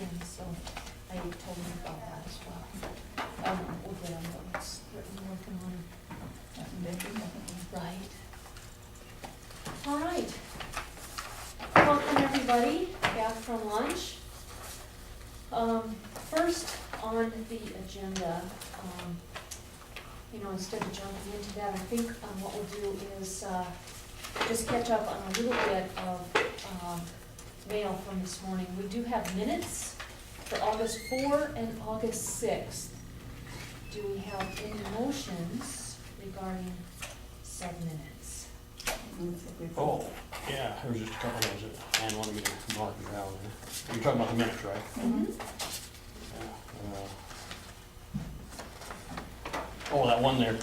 in, so I told him about that as well. We'll get on those, we're working on Nothing big, nothing. right. All right. Welcome, everybody, back from lunch. First on the agenda, instead of jumping into that, I think what we'll do is just catch up on a little bit of mail from this morning. We do have minutes for August 4 and August 6th. Do we have any motions regarding said minutes? Oh, yeah, there was just a couple things that Ann wanted me to mark down there. You're talking about the minutes, right? Mm-hmm. Oh, that one there,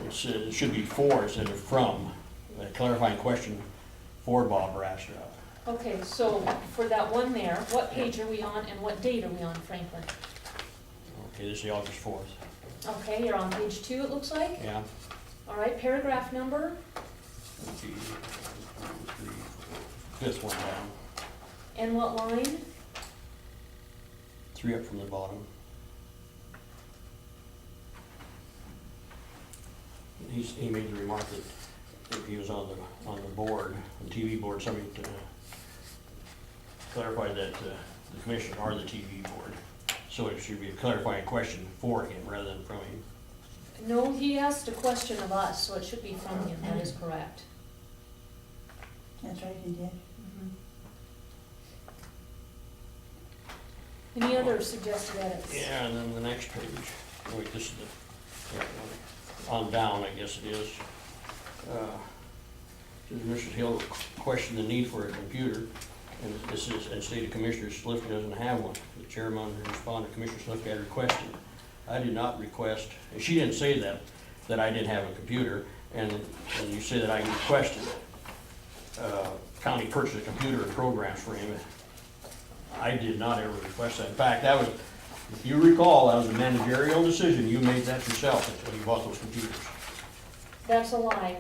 it should be for instead of from, a clarifying question for Bob Rastra. Okay, so for that one there, what page are we on and what date are we on, Franklin? Okay, this is the August 4th. Okay, you're on page 2, it looks like. Yeah. All right, paragraph number, Let's see, 1, 2, 3, 4, fifth one down, and what line? 3 up from the bottom. He made the remark that if he was on the board, the TV board, somebody clarified that the commission or the TV board. So it should be a clarifying question for him rather than from him. No, he asked a question of us, so it should be from him, that is correct. That's right, he did. Any other suggested edits? Yeah, and then the next page, wait, this is the, yeah, on down, I guess it is. Mrs. Hill questioned the need for a computer, and this is, and stated Commissioner Slifka doesn't have one. The chairman responded, Commissioner Slifka had requested. I did not request, and she didn't say that I didn't have a computer, and you say that I requested county purchase a computer and programs for him. I did not ever request that. In fact, that was, if you recall, that was a managerial decision. You made that yourself when you bought those computers. That's a lie.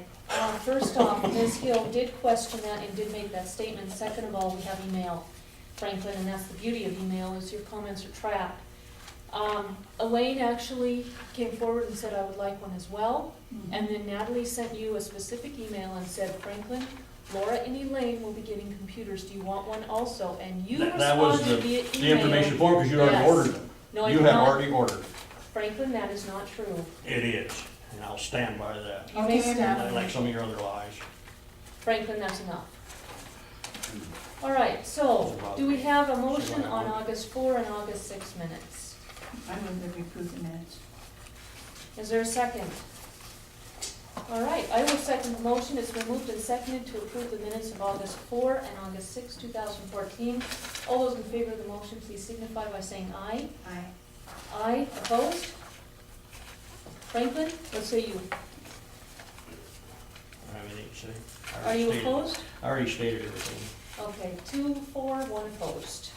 First off, Ms. Hill did question that and did make that statement. Second of all, we have email, Franklin, and that's the beauty of email, is your comments are tracked. Elaine actually came forward and said, I would like one as well. And then Natalie sent you a specific email and said, Franklin, Laura and Elaine will be getting computers. Do you want one also? And you That was responded via the email. information form, because you already Yes. ordered them. No, I You did have not. already ordered. Franklin, that is not true. It is, and I'll stand by that. You may Okay, stand. Natalie. Like some of your other lies. Franklin, that's enough. All right, so do we have a motion on August 4 and August 6 minutes? I move that we approve the minutes. Is there a second? All right, I will second the motion. It's been moved and seconded to approve the minutes of August 4 and August 6, 2014. All those in favor of the motion, please signify by saying aye. Aye. Aye, opposed? Franklin, what say you? I have anything to say. I Are already you stated- opposed? I already stated everything. Okay, 2, 4, 1 opposed.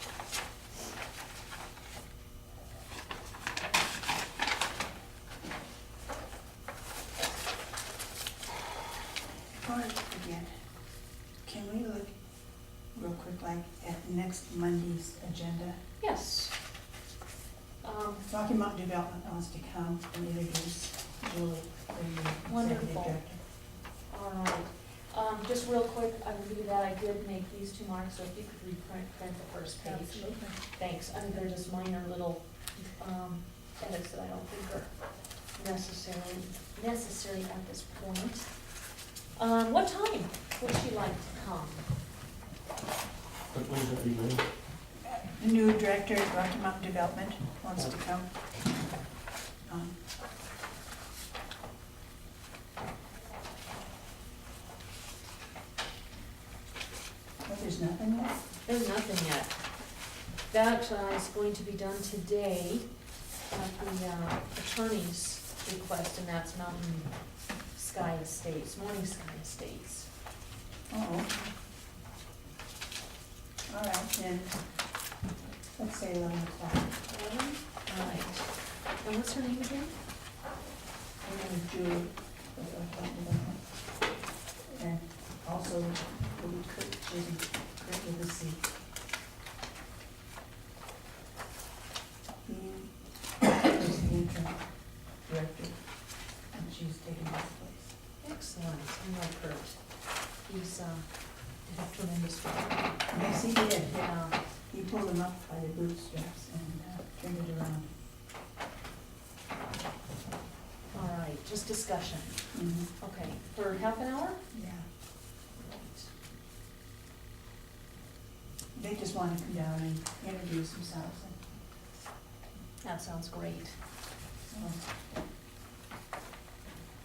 Before I forget, can we look real quick, like, at next Monday's agenda? Yes. Rocky Mountain Development wants to come and introduce Julie, the executive Wonderful. director. All right. Just real quick, I will do that. I did make these 2 marks, so if you could print the first page. Absolutely. Thanks. I mean, they're just minor little edits that I don't think are necessary at this point. What time would she like to come? What was it, you know? The new director at Rocky Mountain Development wants to come. But there's nothing yet? There's nothing yet. That is going to be done today at the attorney's request, and that's Mountain Sky Estates, Morning Sky Estates. Oh. All right, then, let's say 11 o'clock. 11? All right. And what's her name again? And then Julie, with Rocky Mountain Development. And also, will be Kurt, Kurt with a C. he did. Yeah. He pulled them up by the bootstraps and turned it around. All right, just discussion. Mhm. Okay, for half an hour? Yeah, they just want to come down and introduce themselves. That sounds great. So,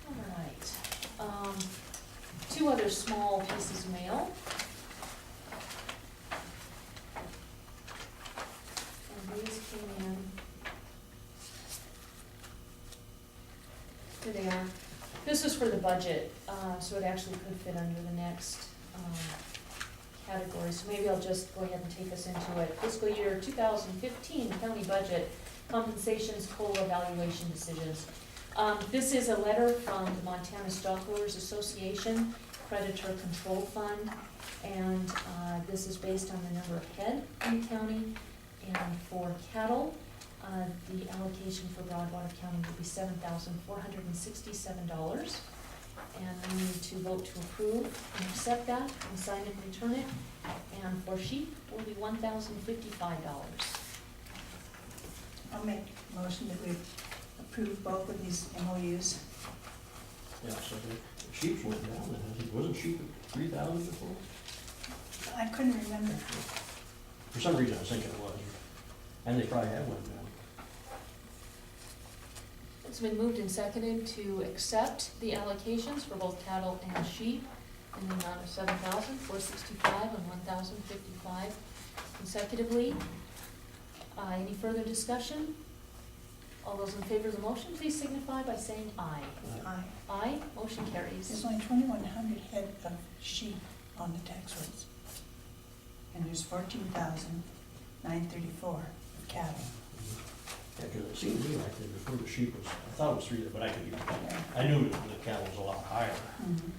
All right. Two other small pieces of mail. And these came in. Here they are. This is for the budget, so it actually could fit under the next category. So maybe I'll just go ahead and take us into it. Fiscal year 2015 county budget, compensations, COLA evaluation decisions. This is a letter from the Montana Stockholders Association Creditor Control Fund, and this is based on the number of head in the county. And for cattle, the allocation for Broadwater County will be $7,467. And we need to vote to approve and accept that and sign and return it. And for sheep will be $1,055. I'll make a motion that we approve both of these MOUs. Yeah, so the sheep went down, and I think, wasn't sheep at 3,000 before? I couldn't remember. For some reason, I was thinking it was, and they probably have went down. It's been moved and seconded to accept the allocations for both cattle and sheep in the amount of $7,465 and $1,055 consecutively. Any further discussion? All those in favor of the motion, please signify by saying aye. Aye. Aye, motion There's carries. only 2,100 head of sheep on the tax rolls. And there's 14,934 of cattle. Yeah, because it seemed to me like that before the sheep was, I thought it was 3, but I could be, I knew that the cattle was a lot higher. Mhm.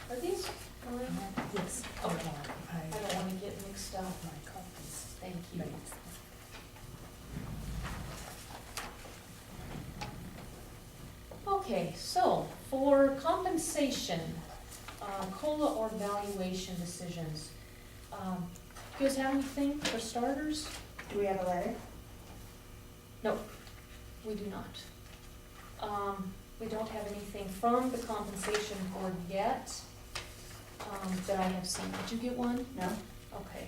Are these mine? Yes. Okay. I I don't want to get mixed up. my copies. Thank you. Okay, so for compensation, COLA or valuation decisions, you guys have anything for starters? Do we have a letter? No, we do not. We don't have anything from the compensation board yet, that I have seen. Did you get one? No? Okay.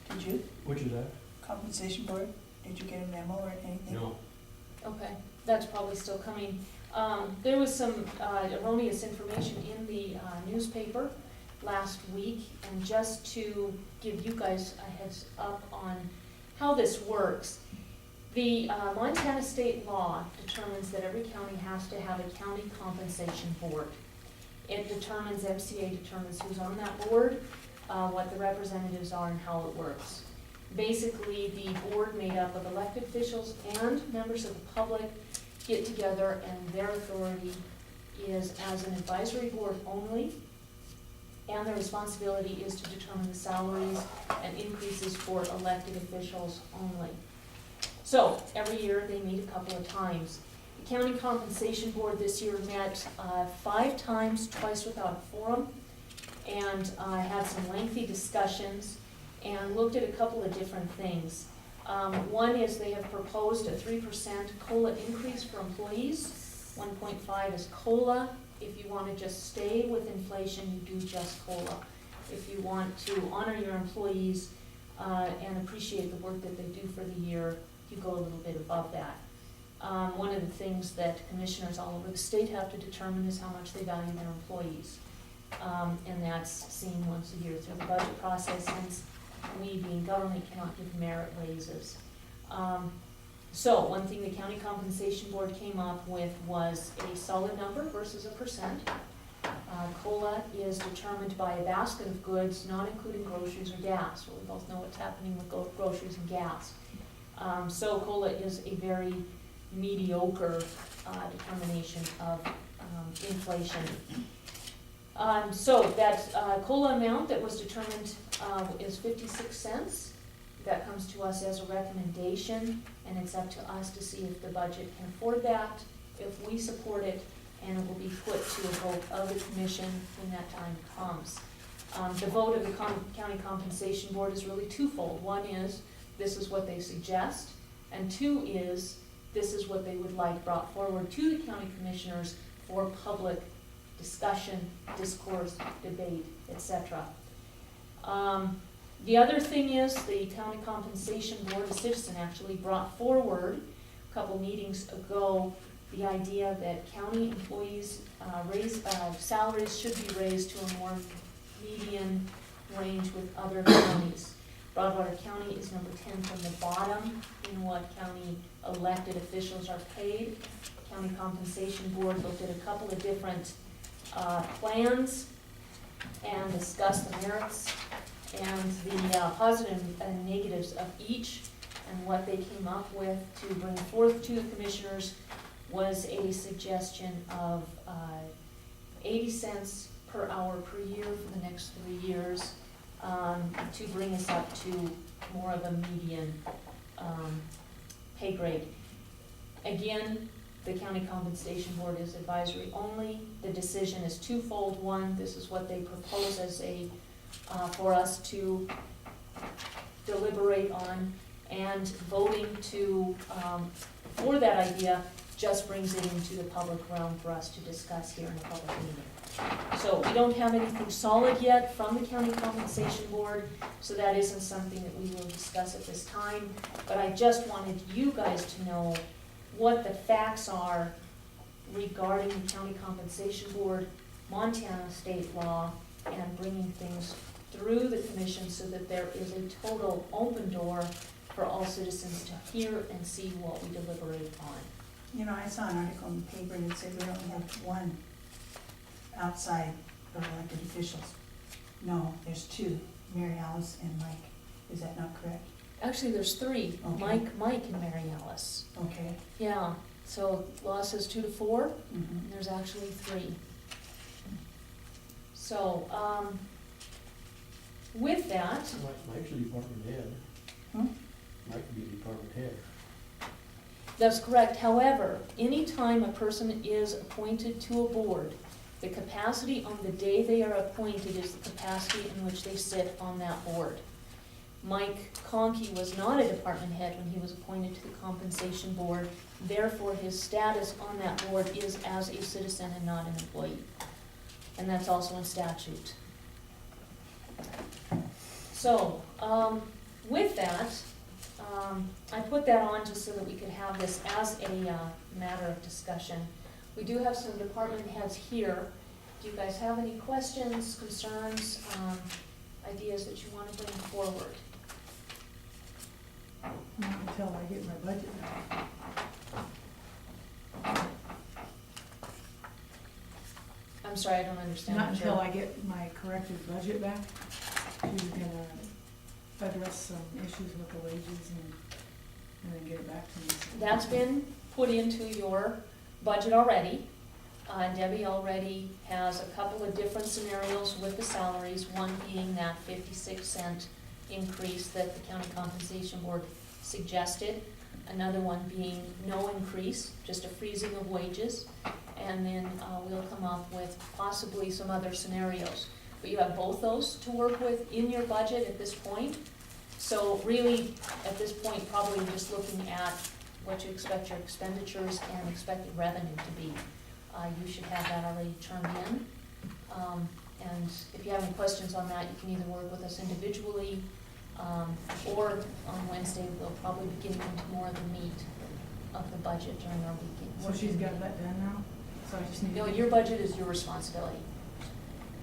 Did you? Which is that? Compensation board? Did you get a memo or anything? No. Okay, that's probably still coming. There was some erroneous information in the newspaper last week, and just to give you guys a heads up on how this works, the Montana state law determines that every county has to have a county compensation board. It determines, MCA determines who's on that board, what the representatives are, and how it works. Basically, the board made up of elected officials and members of the public get together, and their authority is as an advisory board only, and their responsibility is to determine the salaries and increases for elected officials only. So, every year they meet a couple of times. The county compensation board this year met 5 times, twice without a forum, and had some lengthy discussions and looked at a couple of different things. One is they have proposed a 3% COLA increase for employees. 1.5 is COLA. If you want to just stay with inflation, you do just COLA. If you want to honor your employees and appreciate the work that they do for the year, you go a little bit above that. One of the things that commissioners all over the state have to determine is how much they value their employees. And that's seen once a year through the budget process, since we, being government, cannot give merit raises. So one thing the county compensation board came up with was a solid number versus a percent. COLA is determined by a basket of goods, not including groceries or gas. Well, we both know what's happening with groceries and gas. So COLA is a very mediocre determination of inflation. So that COLA amount that was determined is 56 cents. That comes to us as a recommendation, and it's up to us to see if the budget can afford that, if we support it, and it will be put to a vote of the commission when that time comes. The vote of the county compensation board is really twofold. One is, this is what they suggest, and two is, this is what they would like brought forward to the county commissioners for public discussion, discourse, debate, etc. The other thing is, the county compensation board, a citizen actually brought forward a couple meetings ago the idea that county employees' salaries should be raised to a more median range with other counties. Broadwater County is number 10 from the bottom in what county elected officials are paid. County Compensation Board looked at a couple of different plans and discussed the merits and the positive and negatives of each, and what they came up with to bring forth to the commissioners was a suggestion of 80 cents per hour per year for the next 3 years, to bring us up to more of a median pay grade. Again, the county compensation board is advisory only. The decision is twofold. One, this is what they propose as a for us to deliberate on, and voting to for that idea just brings it into the public realm for us to discuss here in a public meeting. So we don't have anything solid yet from the county compensation board, so that isn't something that we will discuss at this time. But I just wanted you guys to know what the facts are regarding the county compensation board, Montana state law, and bringing things through the commission so that there is a total open door for all citizens to hear and see what we deliberate on. You know, I saw an article in the paper that said we only have one outside of elected officials. No, there's two, Mary Alice and Mike. Is that not correct? Actually, there's three, Okay. Mike and Mary Alice. Okay. Yeah, so law says 2 to 4, Mhm. and there's actually 3. So, with that, Mike's the department head. Hmm? Mike could be department head. that's correct. However, anytime a person is appointed to a board, the capacity on the day they are appointed is the capacity in which they sit on that board. Mike Conkey was not a department head when he was appointed to the compensation board, therefore his status on that board is as a citizen and not an employee. And that's also in statute. So, with that, I put that on just so that we could have this as a matter of discussion. We do have some department heads here. Do you guys have any questions, concerns, ideas that you want to bring forward? Not until I get my budget back. I'm sorry, I don't understand. Not what until you're- I get my corrected budget back. She's gonna address some issues with the wages and then get it back to me. That's been put into your budget already. Debbie already has a couple of different scenarios with the salaries, one being that 56-cent increase that the county compensation board suggested, another one being no increase, just a freezing of wages, and then we'll come up with possibly some other scenarios. But you have both those to work with in your budget at this point. So really, at this point, probably just looking at what you expect your expenditures and expected revenue to be. You should have that already turned in. And if you have any questions on that, you can either work with us individually, or on Wednesday, we'll probably be getting into more of the meat of the budget during our weekend. So she's got that done now? So I just need to. No, your budget is your responsibility.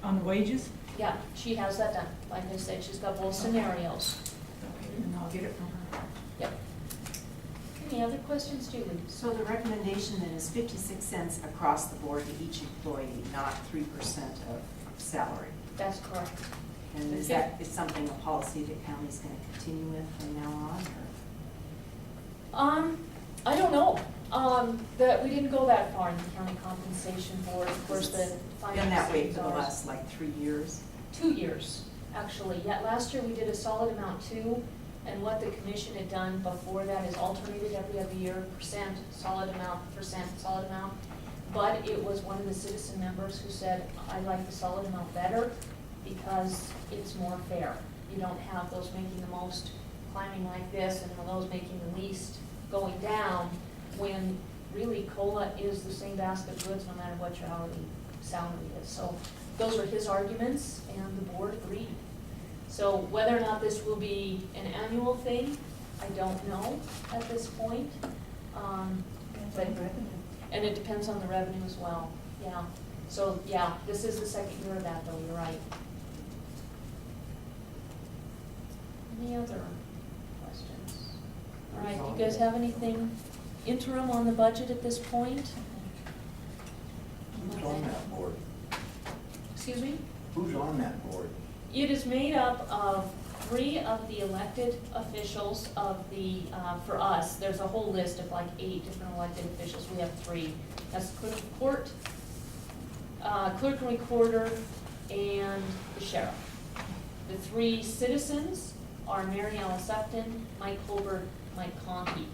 On the wages? Yeah, she has that done. Like I said, she's got both scenarios. Okay, and I'll get it from her. Yep. Any other questions, Julie? So the recommendation then is 56 cents across the board to each employee, not 3% of salary. That's correct. And is that is something, a policy that county's going to continue with from now on? Or? I don't know. That, we didn't go that far in the county compensation board, of course, the finance. Been that way for the ours. last like 3 years. 2 years, actually. Yeah, last year we did a solid amount too, and what the commission had done before that is alternated every other year, percent, solid amount, percent, solid amount. But it was one of the citizen members who said, I like the solid amount better because it's more fair. You don't have those making the most climbing like this and those making the least going down, when really COLA is the same basket of goods no matter what your hourly salary is. So those were his arguments, and the board agreed. So whether or not this will be an annual thing, I don't know at this point. Depends But- on revenue. And it depends on the revenue as well, yeah. So, yeah, this is the second year of that, though, you're right. Any other questions? All right, do you guys have anything interim on the budget at this point? Who's on that board? Excuse me? Who's on that board? It is made up of 3 of the elected officials of the, for us, there's a whole list of like 8 different elected officials, we have 3. That's clerk of court, clerk and recorder, and the sheriff. The 3 citizens are Mary Alice Upton, Mike Colbert, Mike Conkey.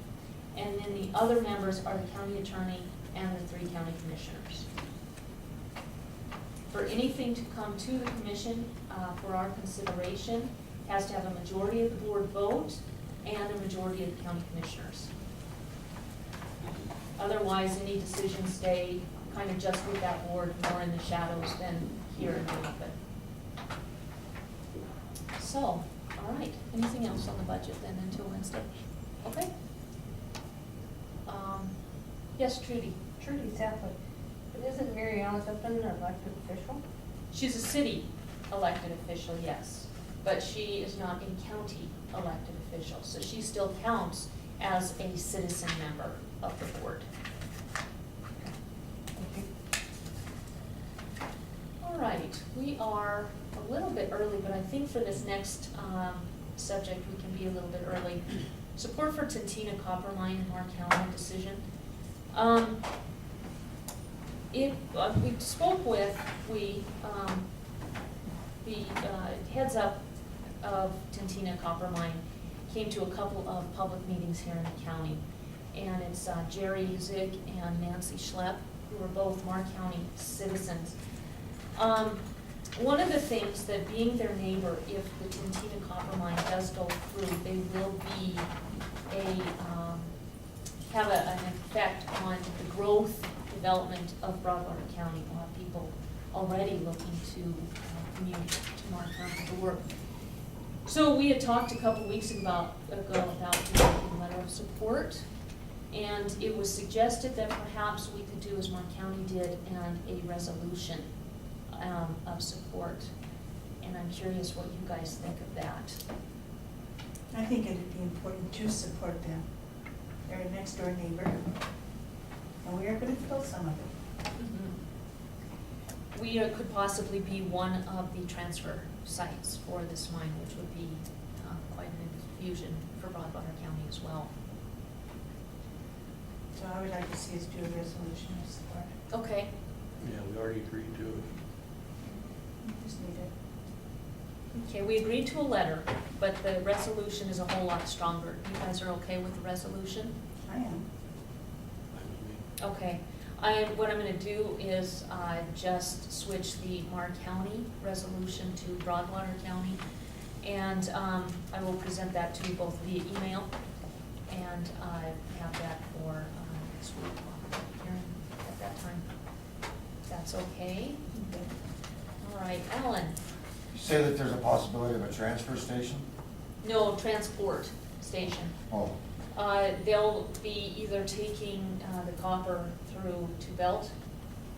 And then the other members are the county attorney and the 3 county commissioners. For anything to come to the commission for our consideration, has to have a majority of the board vote and a majority of the county commissioners. Otherwise, any decisions stay kind of just with that board, more in the shadows than here in the open. So, all right, anything else on the budget then until Wednesday? Okay. Yes, Trudy? Trudy Southwood, but isn't Mary Alice Upton an elected official? She's a city elected official, yes, but she is not a county elected official, so she still counts as a citizen member of the board. All right, we are a little bit early, but I think for this next subject, we can be a little bit early. Support for Tintina Copper Mine in Mark County decision. We spoke with, the heads up of Tintina Copper Mine came to a couple of public meetings here in the county. And it's Jerry Zig and Nancy Schlepp, who are both Mark County citizens. One of the things that being their neighbor, if the Tintina Copper Mine does go through, they will be have an effect on the growth development of Broadwater County. A lot of people already looking to commute to Mark County for work. So we had talked a couple weeks ago about the letter of support, and it was suggested that perhaps we could do as Mark County did and a resolution of support. And I'm curious what you guys think of that. I think it'd be important to support them. They're a next door neighbor, and we are gonna fill some of it. We could possibly be one of the transfer sites for this mine, which would be quite an infusion for Broadwater County as well. So I would like to see us do a resolution of support. Okay, Yeah, we already agreed to it. We just need it. okay, we agreed to a letter, but the resolution is a whole lot stronger. You guys are okay with the resolution? I am. Okay, what I'm gonna do is just switch the Mark County resolution to Broadwater County. And I will present that to you both via email, and have that for next week hearing at that time. That's okay? All right, Alan? You say that there's a possibility of a transfer station? No, transport station. Oh, They'll be either taking the copper through to Belt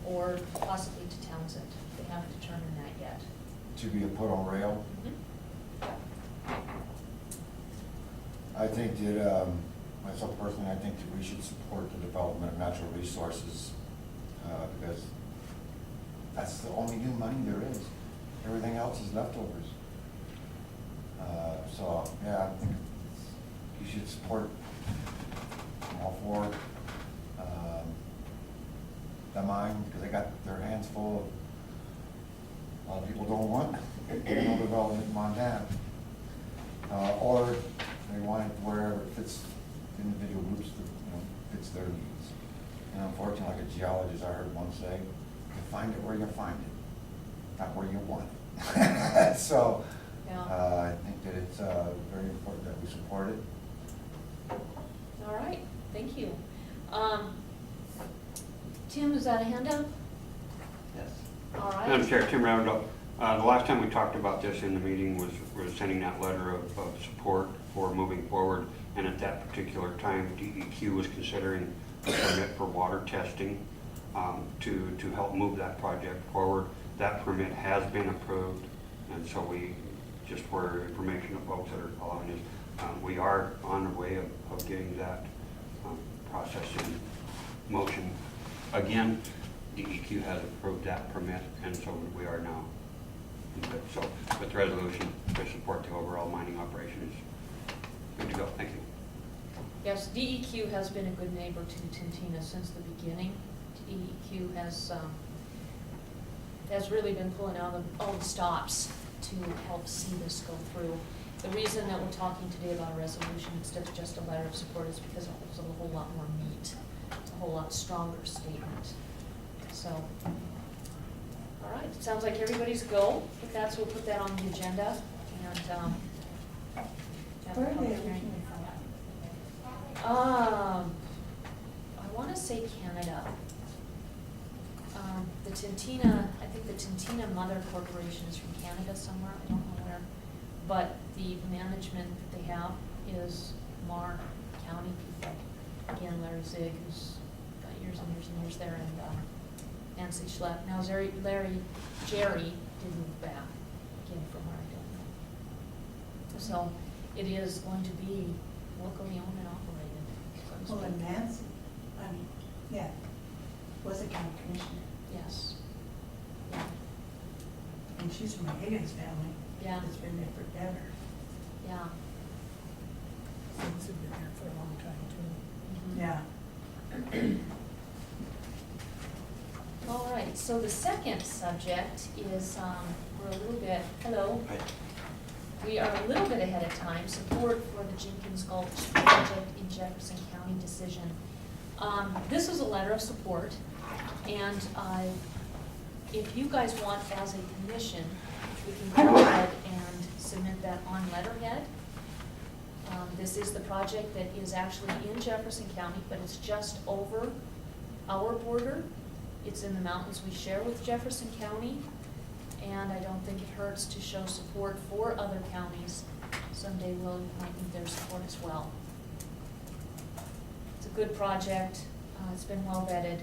or possibly to Townsend. They haven't determined that yet. to be put on rail? I think that, myself personally, I think that we should support the development of natural resources, because that's the only new money there is. Everything else is leftovers. So, yeah, I think you should support. I'm all for the mine, because they got their hands full of, a lot of people don't want no development in Montana. Or they want it wherever it fits individual groups, that, fits their needs. And unfortunately, like a geologist I heard once say, you find it where you find it, not where you want it. So, Yeah. I think that it's very important that we support it. All right, thank you. Tim, is that a handout? Yes. All right. Madam Chair, Tim Roundup. The last time we talked about this in the meeting was sending that letter of support for moving forward. And at that particular time, DEQ was considering a permit for water testing to help move that project forward. That permit has been approved, and so we, just for information of folks that are following this, we are on the way of getting that process in motion. Again, DEQ has approved that permit, and so we are now. So with the resolution to support the overall mining operation is good to go. Thank you. Yes, DEQ has been a good neighbor to Tintina since the beginning. DEQ has really been pulling out all the stops to help see this go through. The reason that we're talking today about a resolution instead of just a letter of support is because it holds a whole lot more meat. It's a whole lot stronger statement. So, all right, it sounds like everybody's go. If that's, we'll put that on the agenda and have a Where are they public hearing. originally from? I want to say Canada. The Tintina, I think the Tintina Mother Corporation is from Canada somewhere, I don't know where. But the management that they have is Marr County people. Again, Larry Zig, who's got years and years and years there, and Nancy Schlepp. Now Jerry did move back, again, from where I don't know. So it is going to be locally owned and operated. so to Well, and speak. Nancy, yeah, was a county commissioner, Yes. Yeah. and she's from the Higgins family. Yeah. That's been there forever. Yeah. Things have been there for a long time too. Mhm. Yeah. All right, so the second subject is, we're a little bit, hello. We are a little bit ahead of time, support for the Jenkins Gulch project in Jefferson County decision. This is a letter of support, and if you guys want as a commission, we can go ahead and submit that on letterhead. This is the project that is actually in Jefferson County, but it's just over our border. It's in the mountains we share with Jefferson County, and I don't think it hurts to show support for other counties. Someday might need their support as well. It's a good project. It's been well vetted.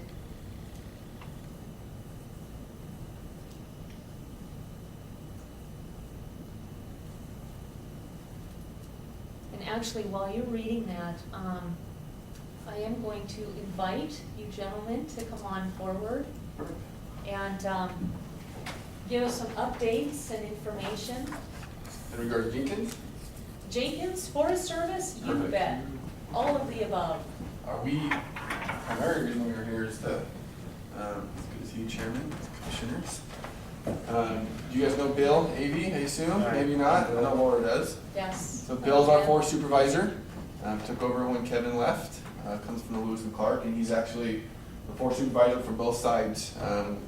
And actually, while you're reading that, I am going to invite you gentlemen to come on forward and give us some updates and information. In regard to Jenkins, Jenkins, Forest Service, you Perfect. bet. All of the above. the primary reason we are here is to, it's good to see you, Chairman, Commissioners. Do you guys know Bill Avey, I assume? Maybe not, I know Laura does. Yes. So Bill's our forest supervisor, took over when Kevin left, comes from the Lewis and Clark, and he's actually the forest supervisor for both sides.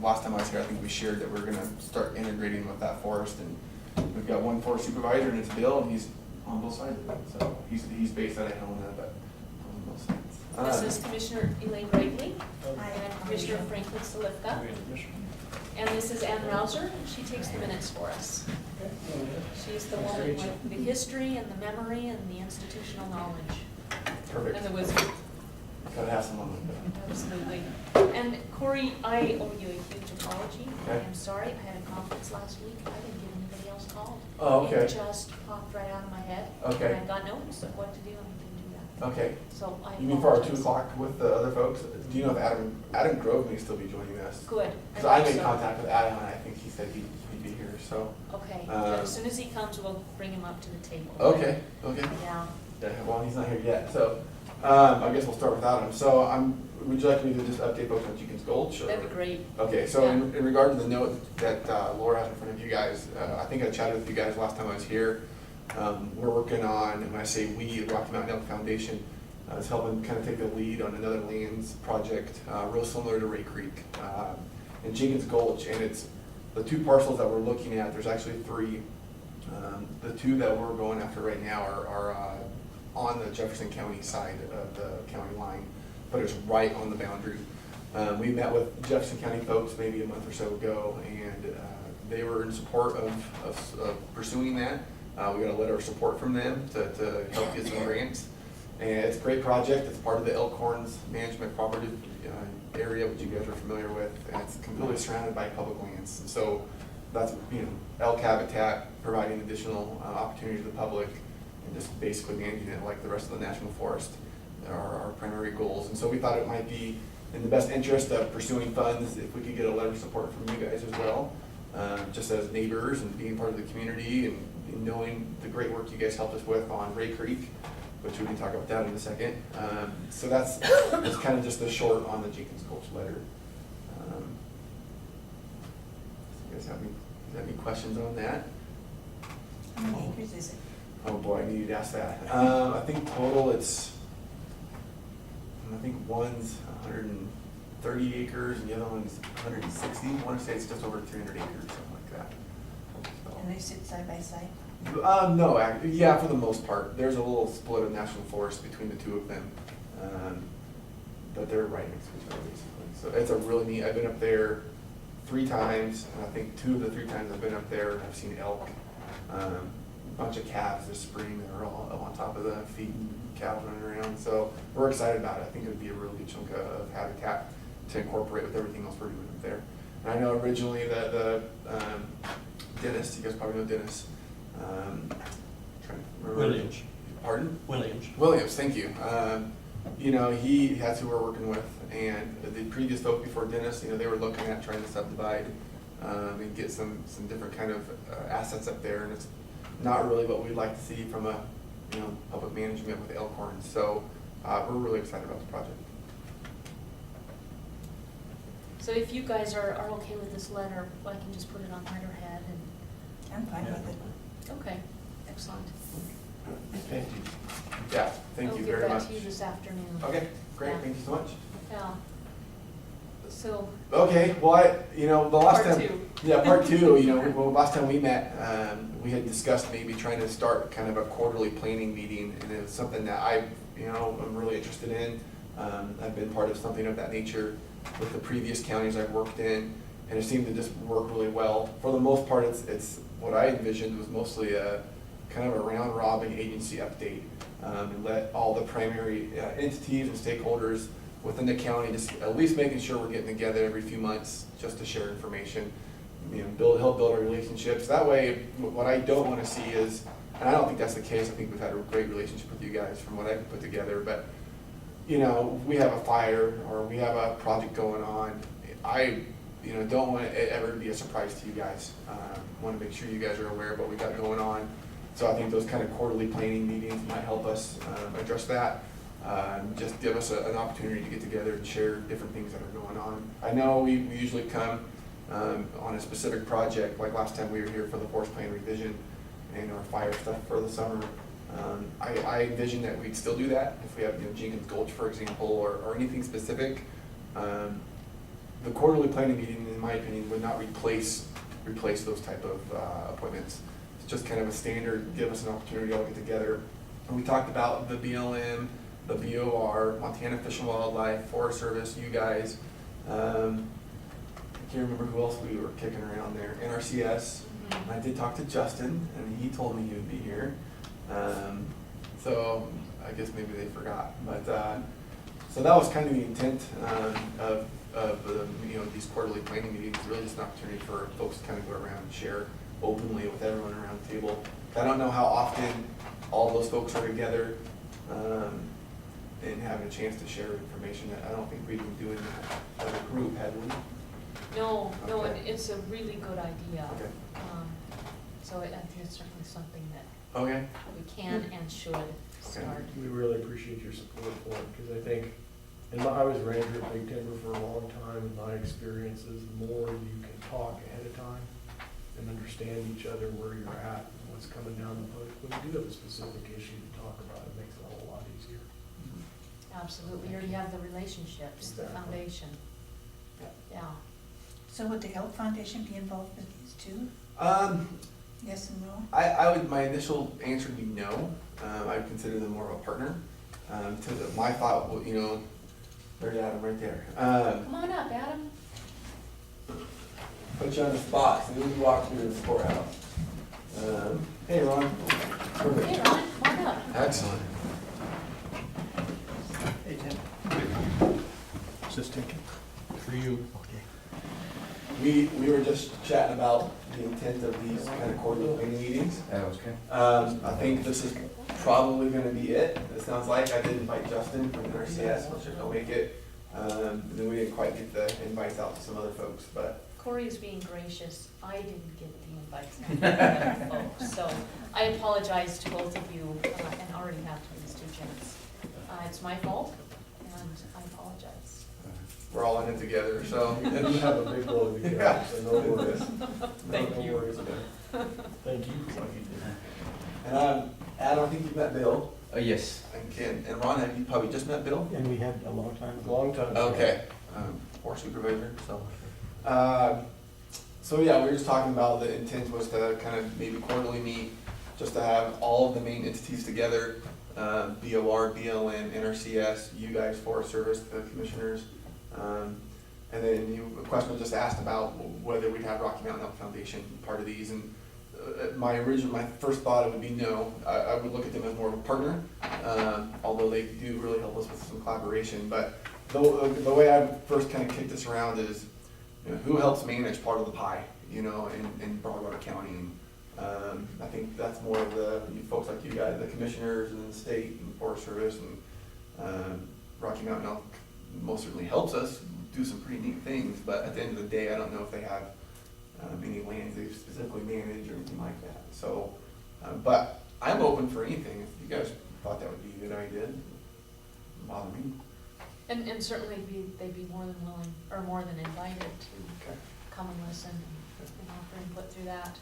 Last time I was here, I think we shared that we're gonna start integrating with that forest, and we've got one forest supervisor, and it's Bill, and he's on both sides of it. So he's based out of Helena, but on both sides. This is Commissioner Elaine Gravely Hi. and Commissioner Franklin Salifka. And this is Ann Rouser, and she takes the minutes for us. She's the one with the history and the memory and the institutional knowledge and Perfect. the wisdom. Gotta have some on it. Absolutely. And Corey, I owe you a huge apology. I Okay. am sorry, I had a conference last week, I didn't get anybody else called. Oh, okay. It just popped right out of my head. Okay. And I got notice of what to do and I didn't do that. Okay. So I You mean for our apologize. 2 o'clock with the other folks? Do you know if Adam Grove may still be joining us? Good. Because I think made so. contact with Adam, and I think he said he'd be here, so. Okay, Um, as soon as he comes, we'll bring him up to the table. Okay, okay. Yeah, Yeah, well, he's not here yet, so, I guess we'll start with Adam. So would you like me to just update folks on Jenkins Gulch? Or? That'd be great. Okay, so Yeah. in regard to the note that Laura has in front of you guys, I think I chatted with you guys last time I was here. We're working on, and when I say we, the Rocky Mountain Elk Foundation is helping kind of take the lead on another lands project, real similar to Ray Creek, in Jenkins Gulch. And it's the two parcels that we're looking at, there's actually three. The two that we're going after right now are on the Jefferson County side of the county line, but it's right on the boundary. We met with Jefferson County folks maybe a month or so ago, and they were in support of pursuing that. We got a letter of support from them to help get some grants. And it's a great project. It's part of the Elkhorns Management Property area, which you guys are familiar with, and it's completely surrounded by public lands. And so that's, elk habitat, providing additional opportunity to the public, and just basically managing it like the rest of the national forest are our primary goals. And so we thought it might be in the best interest of pursuing funds if we could get a letter of support from you guys as well, just as neighbors and being part of the community and knowing the great work you guys helped us with on Ray Creek, which we can talk about that in a second. So that's kind of just the short on the Jenkins Gulch letter. You guys have any questions on that? How many acres is it? Oh boy, I needed to ask that. I think total I think one's 130 acres and the other one's 160. I want to say it's just over 300 acres, something like that. And they sit side by side? No, yeah, for the most part. There's a little split of national forest between the two of them, but they're right next to each other basically. So it's a really neat. I've been up there 3 times, and I think 2 of the 3 times I've been up there, I've seen elk. A bunch of calves this spring that are all up on top of the feeding calves running around. So we're excited about it. I think it would be a really good chunk of habitat to incorporate with everything else we're doing up there. And I know originally that the Dennis, you guys probably know Dennis. Trying to remember. Williams. Pardon? Williams. Thank you. That's who we're working with, and the previous folks before Dennis, they were looking at trying to subdivide and get some different kind of assets up there, and it's not really what we'd like to see from a public management with Elkhorn. So we're really excited about the project. So if you guys are okay with this letter, I can just put it on letterhead and, I'm fine with it. okay, excellent. Thank you. Yeah, thank you very I'll much. get that to you this afternoon. Okay, great. Yeah. Thank you so much. Yeah. So, Okay, well, the last Part time. 2. Yeah, part 2, last time we met, we had discussed maybe trying to start kind of a quarterly planning meeting, and it's something that I'm really interested in. I've been part of something of that nature with the previous counties I've worked in, and it seemed to just work really well. For the most part, it's what I envisioned was mostly a kind of a round robin agency update, and let all the primary entities and stakeholders within the county just at least making sure we're getting together every few months just to share information, help build our relationships. That way, what I don't want to see is, and I don't think that's the case, I think we've had a great relationship with you guys from what I've put together, but we have a fire or we have a project going on. I don't want it ever to be a surprise to you guys. Want to make sure you guys are aware of what we got going on. So I think those kind of quarterly planning meetings might help us address that. Just give us an opportunity to get together and share different things that are going on. I know we usually come on a specific project, like last time we were here for the forest plan revision and our fire stuff for the summer. I envision that we'd still do that if we have Jenkins Gulch, for example, or anything specific. The quarterly planning meeting, in my opinion, would not replace those type of appointments. It's just kind of a standard, give us an opportunity to all get together. And we talked about the BLM, the BOR, Montana Fish and Wildlife, Forest Service, you guys. I can't remember who else we were kicking around there. NRCS. I did talk to Justin, and he told me he would be here. So I guess maybe they forgot. But so that was kind of the intent of these quarterly planning meetings. Really just an opportunity for folks to kind of go around and share openly with everyone around the table. I don't know how often all those folks are together and having a chance to share information. That I don't think we've been doing that as a group, have we? no, Okay. and it's a really good idea. Okay. So I think it's certainly something that Okay. we can and should start. We really appreciate your support for it, because I think, I was ranger at Big Timber for a long time, and my experience is the more you can talk ahead of time and understand each other where you're at and what's coming down the pike, when you do have a specific issue to talk about, it makes it a whole lot easier. Absolutely, you already have the relationships, the Exactly. foundation. Yeah. So would the Elk Foundation be involved with these too? Yes and no? I would, my initial answer would be no. I would consider them more of a partner. My thought, there's Adam right there. Come on up, Adam. Put you on the spot, so we walk through the courthouse. Hey, Ron. Hey, Perfect. Ron, come on up. Excellent. Hey, Tim. Is this taken? For you. We were just chatting about the intent of these kind of quarterly planning meetings. Okay. I think this is probably gonna be it. It sounds like I did invite Justin from NRCS, not sure if he'll make it. And then we didn't quite get the invites out to some other folks, but Corey is being gracious. I didn't get the invites out to the other folks, so I apologize to both of you, and already have to these two gents. It's my fault, and I apologize. we're all in it together, so. You have a big load to Yeah. carry, so no worries. Thank No you. worries about it. Thank you for what you did. And Adam, I think you've met Bill, Yes. and Ken, and Ron, have you probably just met Bill? And we had a long time. Long time. Okay, or supervisor, so. So yeah, we were just talking about the intent was to kind of maybe quarterly meet, just to have all of the main entities together, BOR, BLM, NRCS, you guys, Forest Service, the commissioners. And then a question was just asked about whether we'd have Rocky Mountain Elk Foundation part of these, and my first thought it would be no. I would look at them as more of a partner, although they do really help us with some collaboration. But the way I first kind of kick this around is, who helps manage part of the pie, in Broadwater County. And I think that's more of the folks like you guys, the commissioners and the state and Forest Service, and Rocky Mountain Elk most certainly helps us do some pretty neat things. But at the end of the day, I don't know if they have any lands they specifically manage or anything like that. So, but I'm open for anything. If you guys thought that would be a good idea, it doesn't bother me. And certainly they'd be more than willing, or more than invited to Okay. come and listen and offer input through that.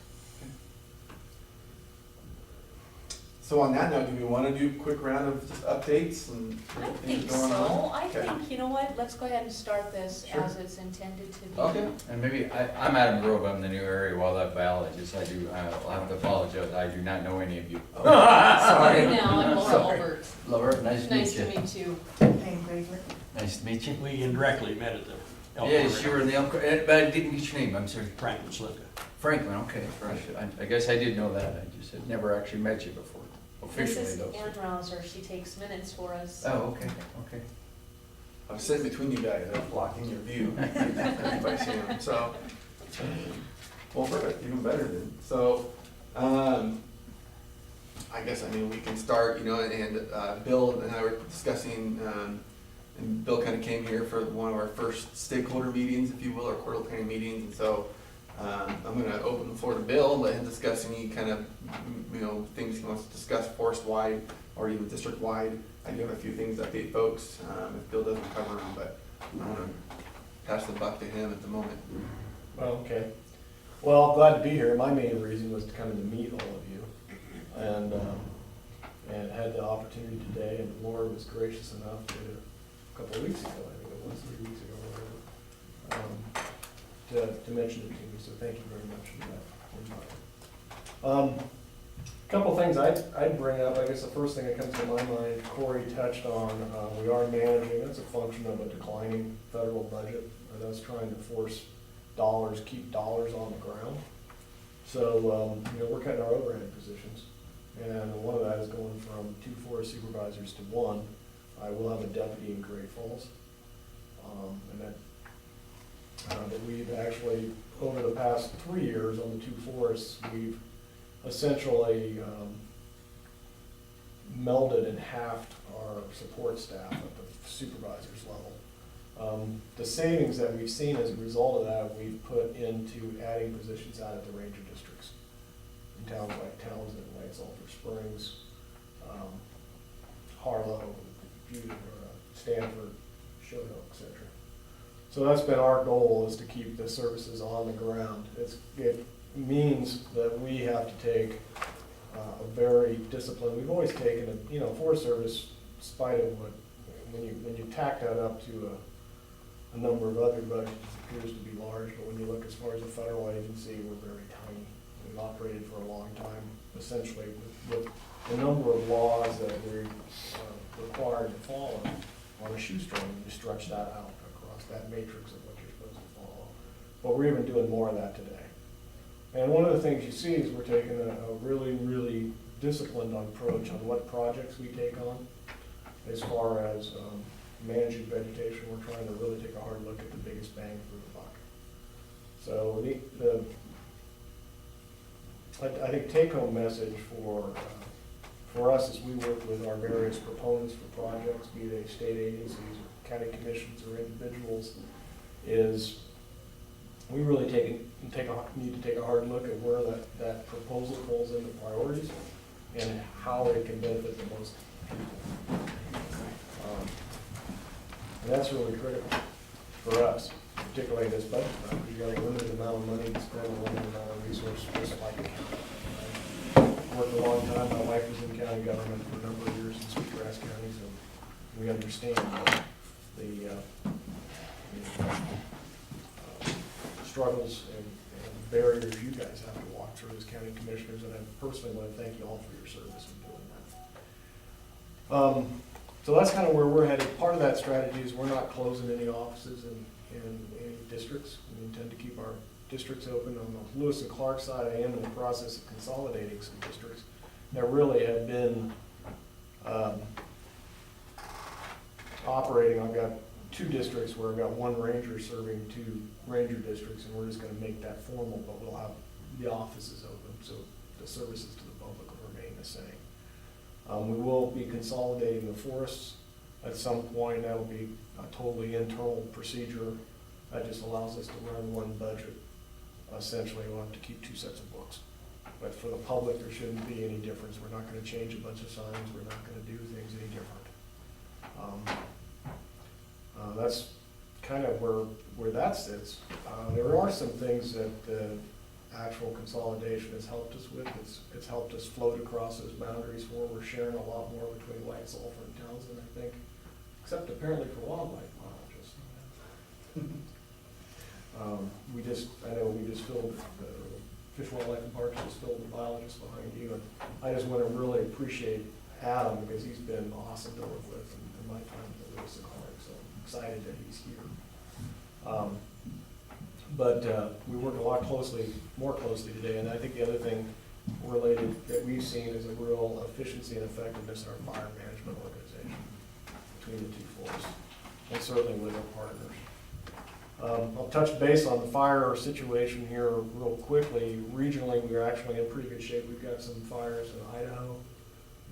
So on that note, do we want to do a quick round of just updates and I things think going on? so. I Okay. think, you know what, let's go ahead and start this Sure. as it's intended to be. Okay. And maybe, I'm Adam Grove, I'm the new area wildlife biologist, I'll have to apologize, I do not know any of you. Oh, Sorry sorry. now, I'm Laura Sorry. Albert. Laura, nice to Nice meet to you. meet you. Payne Gravely. Nice to meet you. We indirectly met at the Elk Yes, River. you were in the Elk, but I didn't get your name, I'm sorry. Franklin Slivka. Franklin, okay, I guess I did know that, I just had never actually met you before, This officially is though. Ann Rouser, she takes minutes for us. Oh, okay. I'm sitting between you guys, I'm blocking your view. If I see them. So, well, perfect, even better then. So, I guess, we can start, and Bill and I were discussing, and Bill kind of came here for one of our first stakeholder meetings, if you will, our quarterly planning meetings, and so I'm gonna open the floor to Bill, let him discuss any kind of, things he wants to discuss forest-wide or even district-wide. I do have a few things to update folks, if Bill doesn't cover them, but I wanna pass the buck to him at the moment. Well, okay. Well, glad to be here. My main reason was to come to meet all of you. And had the opportunity today, and Laura was gracious enough to, a couple of weeks ago, I think it was, 3 weeks ago or whatever, to mention it to me, so thank you very much for that. Couple things I'd bring up. I guess the first thing that comes to my mind, Corey touched on, we are managing, it's a function of a declining federal budget, and us trying to force dollars, keep dollars on the ground. So, we're cutting our overhead positions, and one of that is going from 2 forest supervisors to 1. I will have a deputy in Great Falls, and that, but we've actually, over the past 3 years on the 2 forests, we've essentially melded and halved our support staff at the supervisor's level. The savings that we've seen as a result of that, we've put into adding positions out at the ranger districts in towns Sulphur Springs, Harlow, Butte, Stanford, Shoto, et cetera. So that's been our goal, is to keep the services on the ground. It means that we have to take a very disciplined, we've always taken Forest Service, in spite of when you tack that up to a number of other budgets, it appears to be large, but when you look as far as a federal agency, we're very tiny. We've operated for a long time, essentially, with the number of laws that we're required to follow on a shoestring. You stretch that out across that matrix of what you're supposed to follow. But we're even doing more of that today. And one of the things you see is we're taking a really, really disciplined approach on what projects we take on. As far as managing vegetation, we're trying to really take a hard look at the biggest bang for the buck. So I think take-home message for us as we work with our various proponents for projects, be they state agencies, or county commissions, or individuals, is we really need to take a hard look at where that proposal falls into priorities and how it can benefit the most people. And that's really critical for us, particularly in this budget round, because you got a limited amount of money to spend, a limited amount of resources, just like a county. I've worked a long time, my wife was in county government for a number of years in Sweetgrass County, so we understand the struggles and barriers you guys have to walk through as county commissioners, and I personally want to thank you all for your service in doing that. So that's kind of where we're headed. Part of that strategy is we're not closing any offices in any districts. We intend to keep our districts open. On the Lewis and Clark side, I am in the process of consolidating some districts that really have been operating. I've got 2 districts where I've got 1 ranger serving 2 ranger districts, and we're just going to make that formal, but we'll have the offices open, so the services to the public will remain the same. We will be consolidating the forests at some point. That will be a totally internal procedure. That just allows us to run one budget. Essentially, we'll have to keep 2 sets of books. But for the public, there shouldn't be any difference. We're not going to change a bunch of signs. We're not going to do things any different. That's kind of where that sits. There are some things that the actual consolidation has helped us with. It's helped us float across those boundaries where we're sharing a lot more between White Sulphur and Townsend, I think, except apparently for wildlife biologists. I know we just filled, Fish, Wildlife and Parks just filled the biologist behind you, and I just want to really appreciate Adam, because he's been awesome to work with in my time at Lewis and Clark, so I'm excited that he's here. But we work a lot more closely today, and I think the other thing related that we've seen is a real efficiency and effectiveness in our fire management organization between the 2 forces, and certainly with our partners. I'll touch base on the fire situation here real quickly. Regionally, we're actually in pretty good shape. We've got some fires in Idaho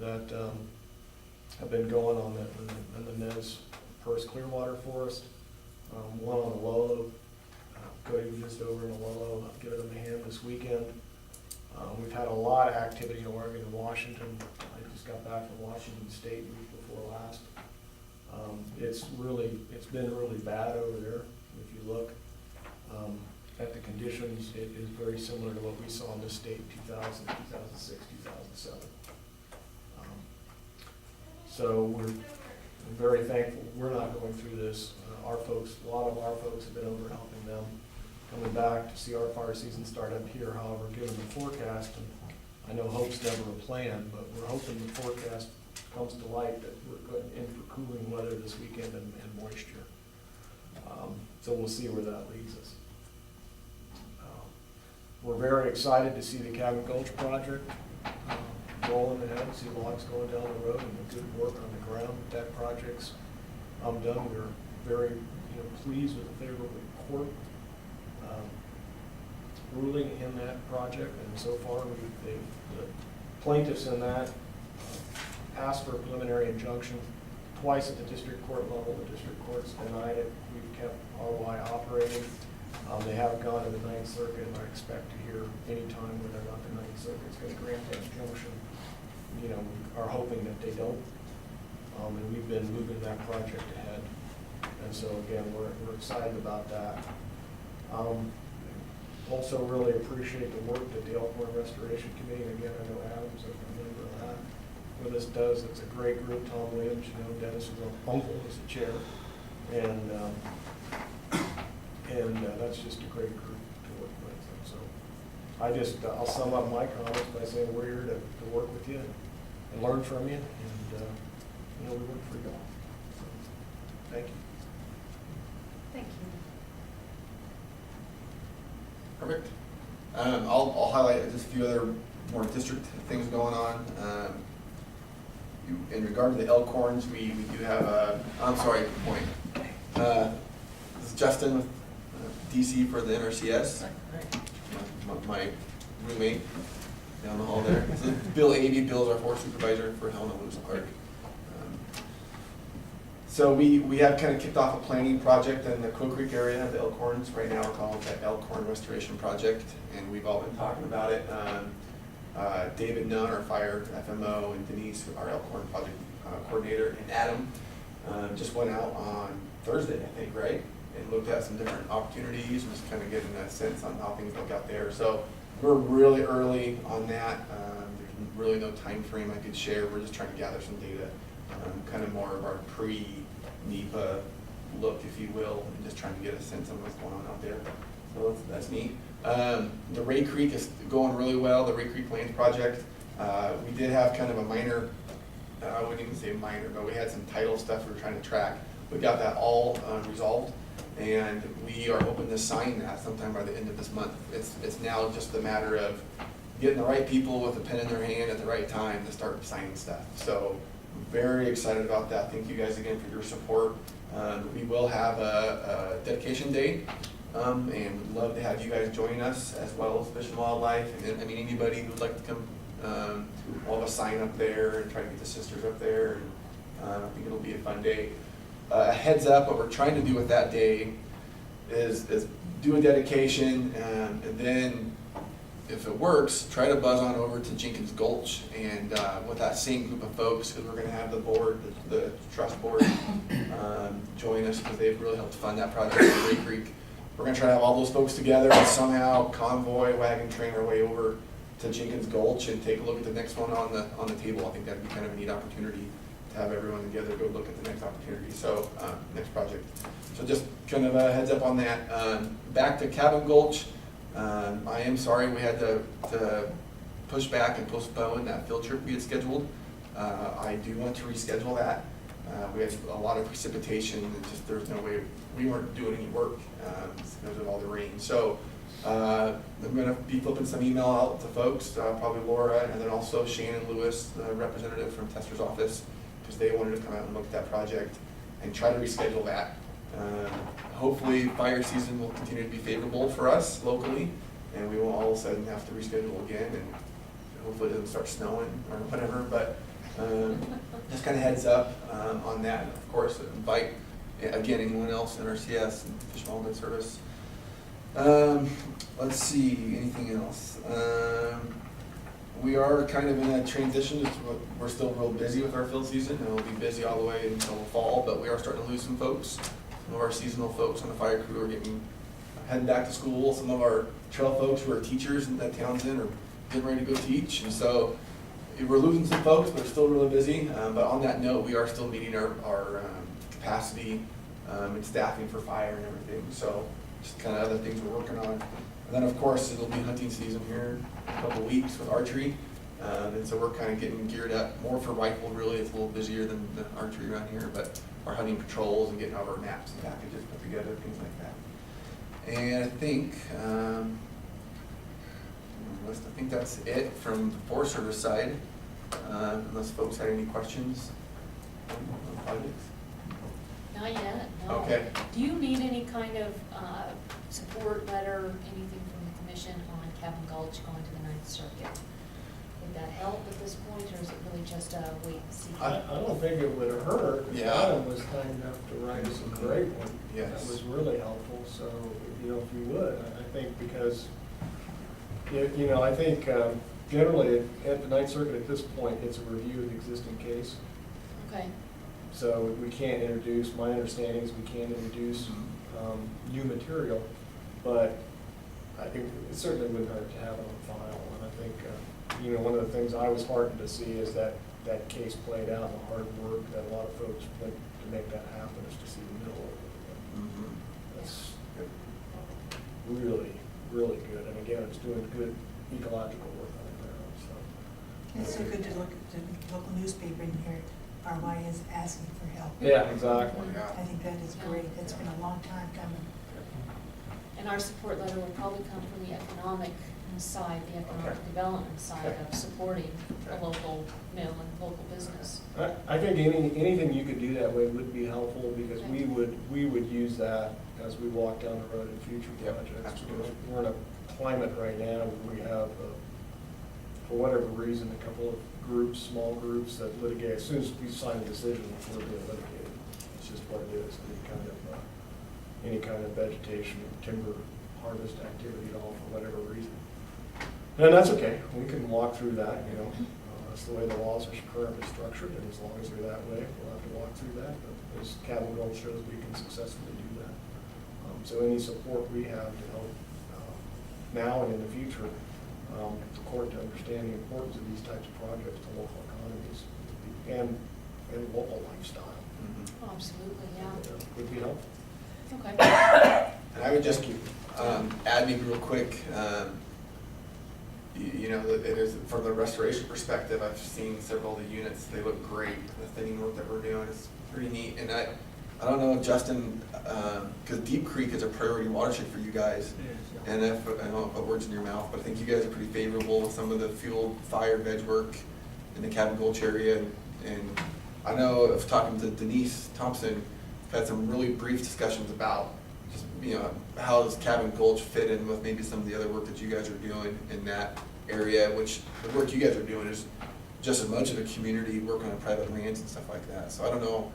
that have been going on in the Nez Perce Clearwater Forest. One on the Lolo. Cody was just over in the Lolo, giving them a hand this weekend. We've had a lot of activity in Oregon and Washington. I just got back from Washington State the week before last. It's been really bad over there. If you look at the conditions, it is very similar to what we saw in this state in 2000, 2006, 2007. So we're very thankful we're not going through this. A lot of our folks have been over helping them, coming back to see our fire season start up here. However, given the forecast, and I know hope's never a plan, but we're hoping the forecast comes to light that we're going in for cooling weather this weekend and moisture. So we'll see where that leads us. We're very excited to see the Cabin Gulch project rolling ahead, see logs going down the road, and the good work on the ground. That project's done. We're very pleased with the favorable court ruling in that project, and so far the plaintiffs in that asked for a preliminary injunction twice at the district court level. The district court's denied it. We've kept RY operating. They haven't gone to the Ninth Circuit, and I expect to hear any time whether or not the Ninth Circuit's going to grant that injunction. you know, we are hoping that they don't. And we've been moving that project ahead. And so again, we're excited about that. Also really appreciate the work that the Elkhorn Restoration Committee, and again, I know Adam's a member of that, what this does. It's a great group. Tom Williams, you know, Dennis's uncle is the chair. And that's just a great group to work with. And so I'll sum up my comments by saying we're here to work with you and learn from you. And, you know, we work for you all. So, thank you. Thank you. Perfect. I'll highlight just a few other more district things going on. In regard to the Elkhorns, we do have I'm sorry, point. This is Justin with DC for the NRCS. My roommate down the hall there. This is Bill Avey. Bill's our forest supervisor for Helena Lewis and Clark. So we have kind of kicked off a planning project in the Quill Creek area of the Elkhorns. Right now we're calling it the Elkhorn Restoration Project, and we've all been talking about it. David Nunn, our fire FMO, and Denise, our Elkhorn project coordinator, and Adam just went out on Thursday, I think, right? And looked at some different opportunities and just kind of getting a sense on how things look out there. So we're really early on that. There's really no time frame I could share. We're just trying to gather some data, kind of more of our pre-NEPA look, if you will, and just trying to get a sense of what's going on out there. So that's neat. The Ray Creek is going really well, the Ray Creek Plains project. We did have kind of a minor, I wouldn't even say minor, but we had some title stuff we were trying to track. We got that all resolved, and we are hoping to sign that sometime by the end of this month. It's now just a matter of getting the right people with a pen in their hand at the right time to start signing stuff. So very excited about that. Thank you guys again for your support. We will have a dedication day, and we'd love to have you guys join us, as well as Fish and Wildlife. And I mean, anybody who would like to come, we'll have a sign up there and try to get the sisters up there. And I think it'll be a fun day. A heads up, what we're trying to do with that day is do a dedication, and then if it works, try to buzz on over to Jenkins Gulch and with that same group of folks, because we're going to have the board, the trust board, join us, because they've really helped fund that project in Ray Creek. We're going to try to have all those folks together and somehow convoy, wagon train our way over to Jenkins Gulch and take a look at the next one on the table. I think that'd be kind of a neat opportunity to have everyone together go look at the next opportunity. So next project. So just kind of a heads up on that. Back to Cabin Gulch. I am sorry we had to push back and postpone that field trip we had scheduled. I do want to reschedule that. We had a lot of precipitation and just there's no way, we weren't doing any work because of all the rain. So I'm going to be flipping some email out to folks, probably Laura, and then also Shannon Lewis, the representative from Tester's office, because they wanted to come out and look at that project and try to reschedule that. Hopefully fire season will continue to be favorable for us locally, and we won't all of a sudden have to reschedule again, and hopefully it doesn't start snowing or whatever, but just kind of heads up on that. And of course, invite, again, anyone else in RCS and Fish and Wildlife Service. Let's see, anything else? We are kind of in a transition. We're still real busy with our field season, and we'll be busy all the way until fall, but we are starting to lose some folks. Some of our seasonal folks on the fire crew are heading back to school. Some of our trail folks who are teachers in that Townsend are getting ready to go teach. And so we're losing some folks, but we're still really busy. But on that note, we are still meeting our capacity and staffing for fire and everything. So just kind of other things we're working on. And then of course, it'll be hunting season here in a couple of weeks with archery. And so we're kind of getting geared up more for rifle, really. It's a little busier than the archery around here, but our hunting patrols and getting all our maps and packages put together, things like that. And I think that's it from the Forest Service side, unless folks had any questions on the projects. Not yet, no. Okay. Do you need any kind of support letter, anything from the commission on Cabin Gulch going to the Ninth Circuit? Would that help at this point, or is it really just a wait and see? I don't think it would hurt. Yeah. Adam was kind enough to write us a great one. Yes. That was really helpful, so, you know, if you would, I think, because, you know, I think Generally, at the Ninth Circuit at this point, it's a review of the existing case. Okay, So we can't introduce, my understanding is we can't introduce new material, but I think it certainly wouldn't hurt to have it on file. And I think, one of the things I was heartened to see is that case played out, the hard work that a lot of folks went to make that happen, is to see the middle of it. That's really, really good. And again, it's doing good ecological work on the ground, so. It's so good to look at the local newspaper and hear RY is asking for help. Yeah, exactly. I think that is great. It's been a long time coming. and our support letter will probably come from the economic side, the economic Okay. development side Okay. of supporting a Okay. local mill and local business. I think anything you could do that way would be helpful, because we would use that as we walk down the road in future Yep, projects. absolutely. We're in a climate right now where we have, for whatever reason, a couple of groups, small groups that litigate. As soon as we sign a decision, we're being litigated. It's just what it is, any kind of vegetation, timber harvest activity at all, for whatever reason. And that's okay, we can walk through that, that's the way the laws are currently structured, and as long as they're that way, we'll have to walk through that. But as Cabin Gulch shows, we can successfully do that. So any support we have to help now and in the future, the court to understand the importance of these types of projects to local economies and local lifestyle Oh, absolutely, yeah, would be helpful. okay. And I would just add maybe real quick, it is from the restoration perspective, I've seen several of the units, they look great. The thinning work that we're doing is pretty neat. And I don't know if Justin, because Deep Creek is a priority watershed for you guys. And I don't want to put words in your mouth, but I think you guys are pretty favorable with some of the field fire veg work in the Cabin Gulch area. And I know of talking to Denise Thompson, had some really brief discussions about just, how does Cabin Gulch fit in with maybe some of the other work that you guys are doing in that area, which the work you guys are doing is just as much of a community work on private lands and stuff like that. So I don't know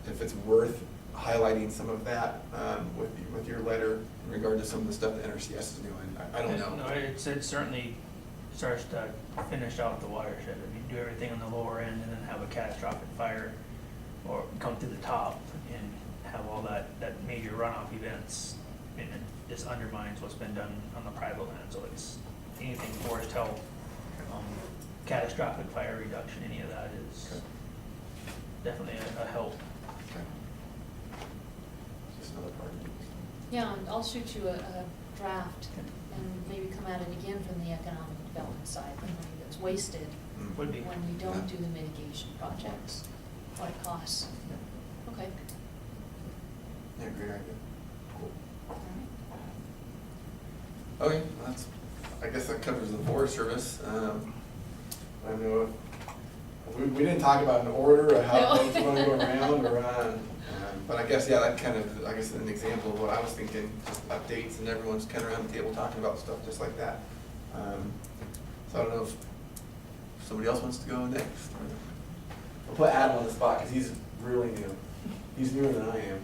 if it's worth highlighting some of that with your letter in regard to some of the stuff that NRCS is doing. I don't know. No, it certainly starts to finish out the watershed. If you do everything on the lower end and then have a catastrophic fire or come through the top and have all that major runoff events, and it just undermines what's been done on the private land. So it's anything forest health, catastrophic fire reduction, any of that is Okay. definitely a help. Okay. Just another part. Yeah, and I'll shoot you a draft and maybe come at it again from the economic development side, the money that's wasted Would be. when we don't do the mitigation projects, what it costs. Okay. Yeah, great idea. Cool. All right. Okay, I guess that covers the Forest Service. I know we didn't talk about an order or how No. things want to go around or on, but I guess, yeah, that kind of, I guess, an example of what I was thinking, just updates and everyone's kind of around the table talking about stuff just like that. So I don't know if somebody else wants to go next. I'll put Adam on the spot because he's really new. He's newer than I am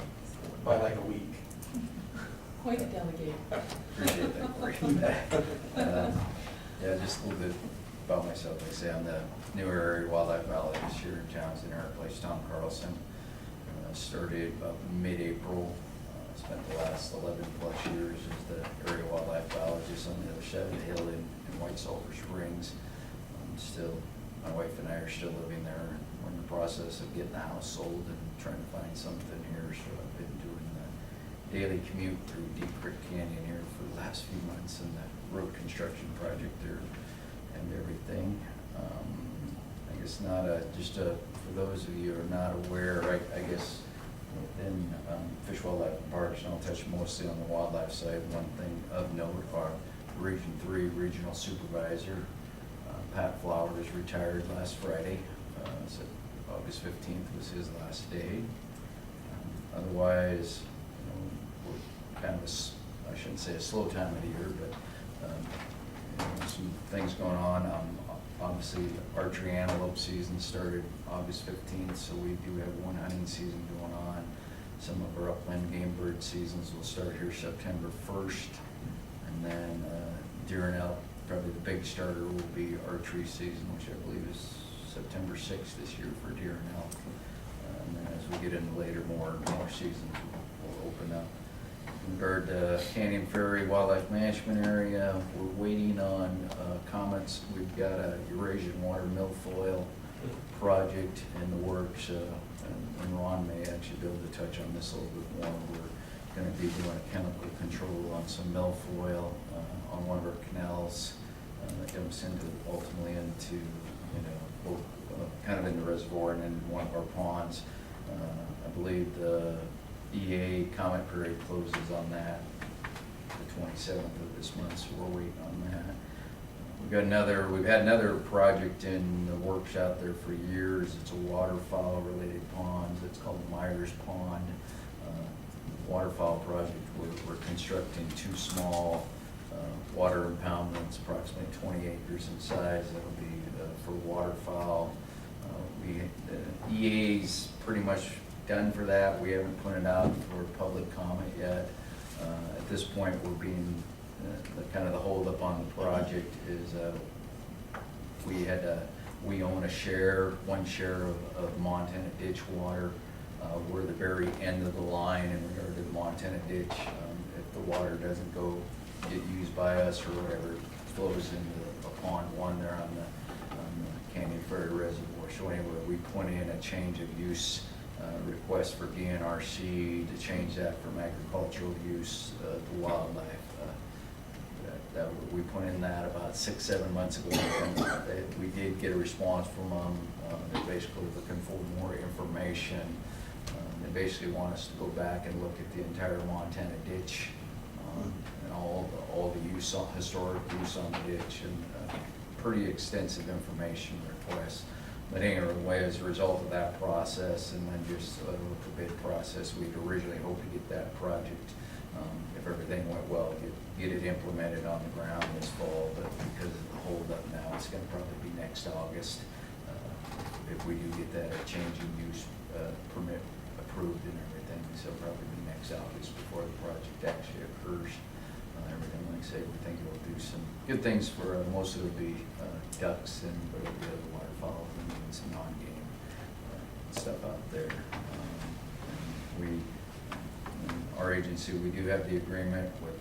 by like a week. Quite a delegate. Appreciate that, Cory. Yeah, just a little bit about myself. Like I say, I'm the newer area wildlife biologist here in Townsend, our place, Tom Carlson. Started about mid-April. Spent the last 11 plus years as the area wildlife biologist on the other side of the hill in White Sulphur Springs. Still, my wife and I are still living there. We're in the process of getting the house sold and trying to find something here. So I've been doing the daily commute through Deep Creek Canyon here for the last few months, and the road construction project there and everything. I guess for those of you who are not aware, I guess within Fish, Wildlife, and Parks, and I'll touch mostly on the wildlife side. One thing of note, our Region 3 Regional Supervisor, Pat Flowers, retired last Friday. So August 15th was his last day. Otherwise, we're kind of I shouldn't say a slow time of the year, but some things going on. Obviously, archery antelope season started August 15th, so we do have one hunting season going on. Some of our upland game bird seasons will start here September 1st, and then deer and elk probably the big starter will be archery season, which I believe is September 6th this year for deer and elk. And then as we get into later, more seasons will open up. In regard to Canyon Ferry Wildlife Management Area, we're waiting on comments. We've got a Eurasian water milfoil project in the works, and Ron may actually be able to touch on this a little bit more. We're going to be doing a chemical control on some milfoil on one of our canals that dumps ultimately into, both kind of in the reservoir and in one of our ponds. I believe the EA comment period closes on that the 27th of this month, so we're waiting on that. We've had another project in the works out there for years. It's a waterfowl related pond. It's called Myers Pond. Waterfowl project. We're constructing 2 small water impoundments, approximately 20 acres in size. That'll be for waterfowl. The EA's pretty much done for that. We haven't put it out for public comment yet. At this point, we're being kind of the holdup on the project is we own one share of Montana ditch water. We're the very end of the line in regard to the Montana ditch. If the water doesn't get used by us or whatever, it flows into a pond 1 there on the Canyon Ferry Reservoir. So anyway, we put in a change of use request for DNRC to change that from agricultural use to wildlife. We put in that about 6-7 months ago. We did get a response from them. They're basically looking for more information. They basically want us to go back and look at the entire Montana ditch and all the historic use on the ditch, and pretty extensive information request. But anyway, as a result of that process and then just with the bid process, we'd originally hoped to get that project, if everything went well, get it implemented on the ground this fall. But because of the holdup now, it's going to probably be next August. If we do get that change in use permit approved and everything, so it'll probably be next August before the project actually occurs. Everything, like I say, we think it'll do some good things for most of it will be ducks and but it'll be other waterfowl and some non-game stuff out there. Our agency, we do have the agreement with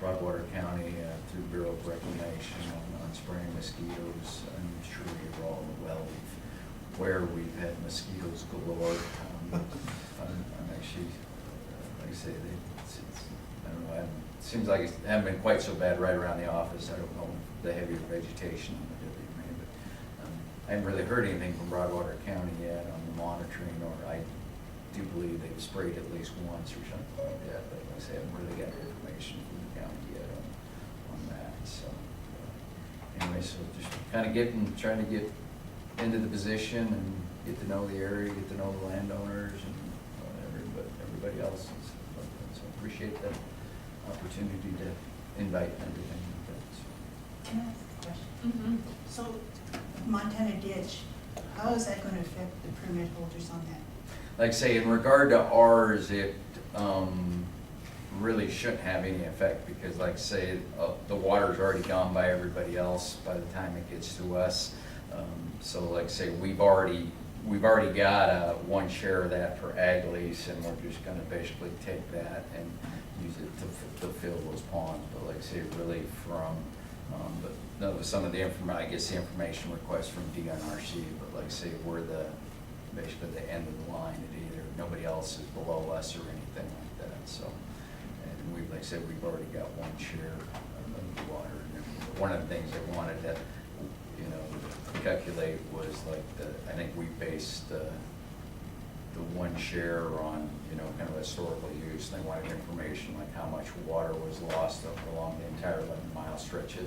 Broadwater County through Bureau of Reclamation on spraying mosquitoes. I'm sure you're all well where we've had mosquitoes galore. I'm actually, like I say, I don't know, it seems like it hasn't been quite so bad right around the office. I don't know the heavier vegetation on the WMA, but I haven't really heard anything from Broadwater County yet on the monitoring, or I do believe they've sprayed at least once or something like that, but like I say, I haven't really got information from the county yet on that. So anyway, so just kind of trying to get into the position and get to know the area, get to know the landowners and everybody else. So appreciate that opportunity to invite and everything like that. So. Can I ask a question? So Montana ditch, how is that going to affect the permit holders on that? Like I say, in regard to ours, it really shouldn't have any effect because, like I say, the water's already gone by everybody else by the time it gets to us. So, like I say, we've already got one share of that for ag lease, and we're just going to basically take that and use it to fill those ponds. But like I say, really from some of the information requests from DNRC. But like I say, we're basically the end of the line. Nobody else is below us or anything like that. So, and like I said, we've already got one share of the water. And one of the things I wanted to, calculate was like I think we based the one share on kind of historical use. They wanted information like how much water was lost along the entire 11-mile stretch of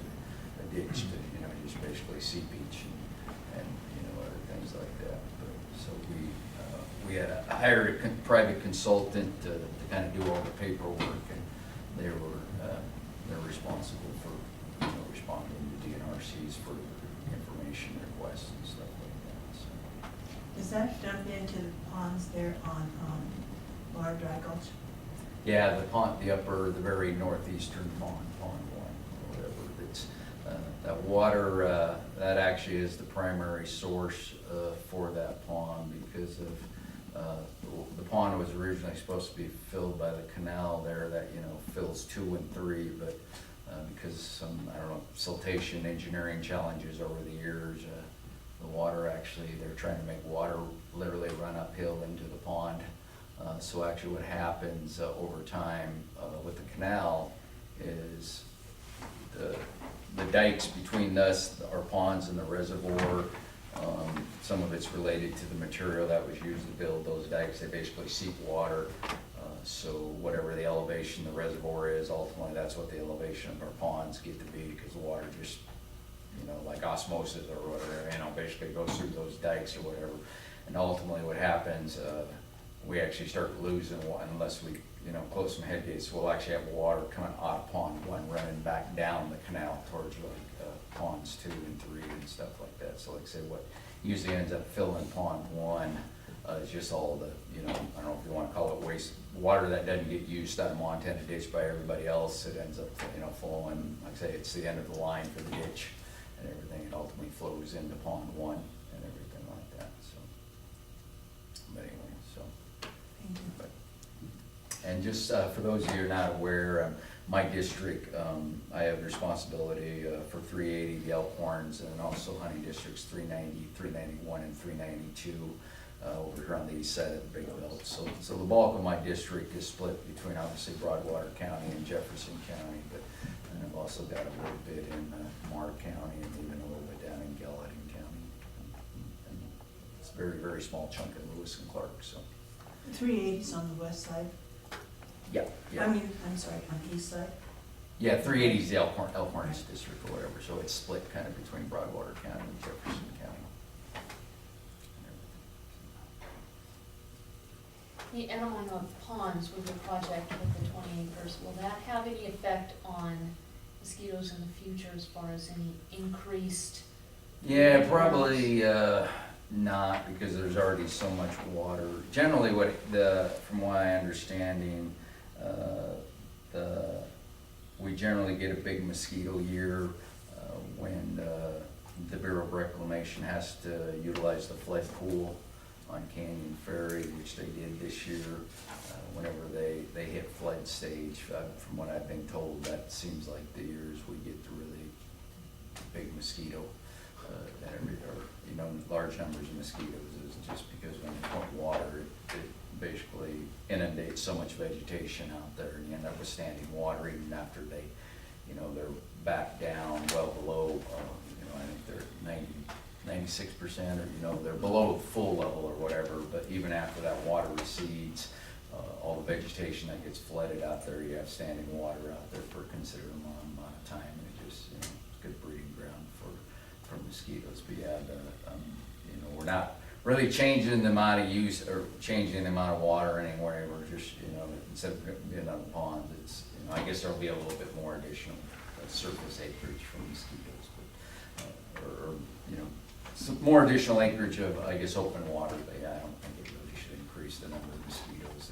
the ditch to just basically seepage and other things like that. But so we had hired a private consultant to kind of do all the paperwork, and they're responsible for responding to DNRC's for information requests and stuff like that. So. Does that dump into the ponds there on Bar Dry Gulch? Yeah, the very northeastern pond 1 or whatever. That's that water, that actually is the primary source for that pond because of, the pond was originally supposed to be filled by the canal there that, you know, fills 2 and 3, but because of some, I don't know, siltation engineering challenges over the years, the water actually, they're trying to make water literally run uphill into the pond. So actually what happens over time with the canal is the dikes between us, our ponds and the reservoir, some of it's related to the material that was used to build those dikes. They basically seep water. So whatever the elevation the reservoir is, ultimately that's what the elevation of our ponds get to be because the water just, you know, like osmosis or whatever, you know, basically goes through those dikes or whatever. And ultimately what happens, we actually start losing water unless we, you know, close some headgates. We'll actually have water coming out of pond 1 running back down the canal towards like ponds 2 and 3 and stuff like that. So like I say, what usually ends up filling pond 1 is just all the, you know, I don't know if you want to call it waste water that doesn't get used out of Montana ditch by everybody else. It ends up, you know, flowing, like I say, it's the end of the line for the ditch and everything. It ultimately flows into pond 1 and everything like that. So, but anyway, so. Thank you. But, and just for those of you who are not aware, my district, I have responsibility for 380, the Elkhorns, and also hunting districts 390, 391, and 392 over here on the east side of the Big Belt. So the bulk of my district is split between obviously Broadwater County and Jefferson County, but and I've also got a little bit in Marr County and even a little bit down in Gallatin County. And it's a very, very small chunk in Lewis and Clark. So 380's on the west side. yeah, yeah. I mean, I'm sorry, on the east side. Yeah, 380 is the Elkhorns district or whatever, so it's split kind of between Broadwater County and Jefferson County. The animal on the ponds with the project with the 20 acres, will that have any effect on mosquitoes in the future as far as any increased? Yeah, probably not, because there's already so much water. Generally, from my understanding, we generally get a big mosquito year when the Bureau of Reclamation has to utilize the flood pool on Canyon Ferry, which they did this year. Whenever they hit flood stage, from what I've been told, that seems like the years we get the really big mosquito, or you know, large numbers of mosquitoes, is just because when they pump water, it basically inundates so much vegetation out there, and you end up with standing water even after they, you know, they're back down well below, you know, I think they're 96%, or you know, they're below full level or whatever. But even after that water recedes, all the vegetation that gets flooded out there, you have standing water out there for a considerable amount of time, and it just, you know, it's a good breeding ground for mosquitoes. But yeah, you know, we're not really changing the amount of use or changing the amount of water anywhere. We're just, you know, instead of being on the ponds, it's, you know, I guess there'll be a little bit more additional surface acreage for mosquitoes, but or you know, some more additional acreage of, I guess, open water. But yeah, I don't think it really should increase the number of mosquitoes.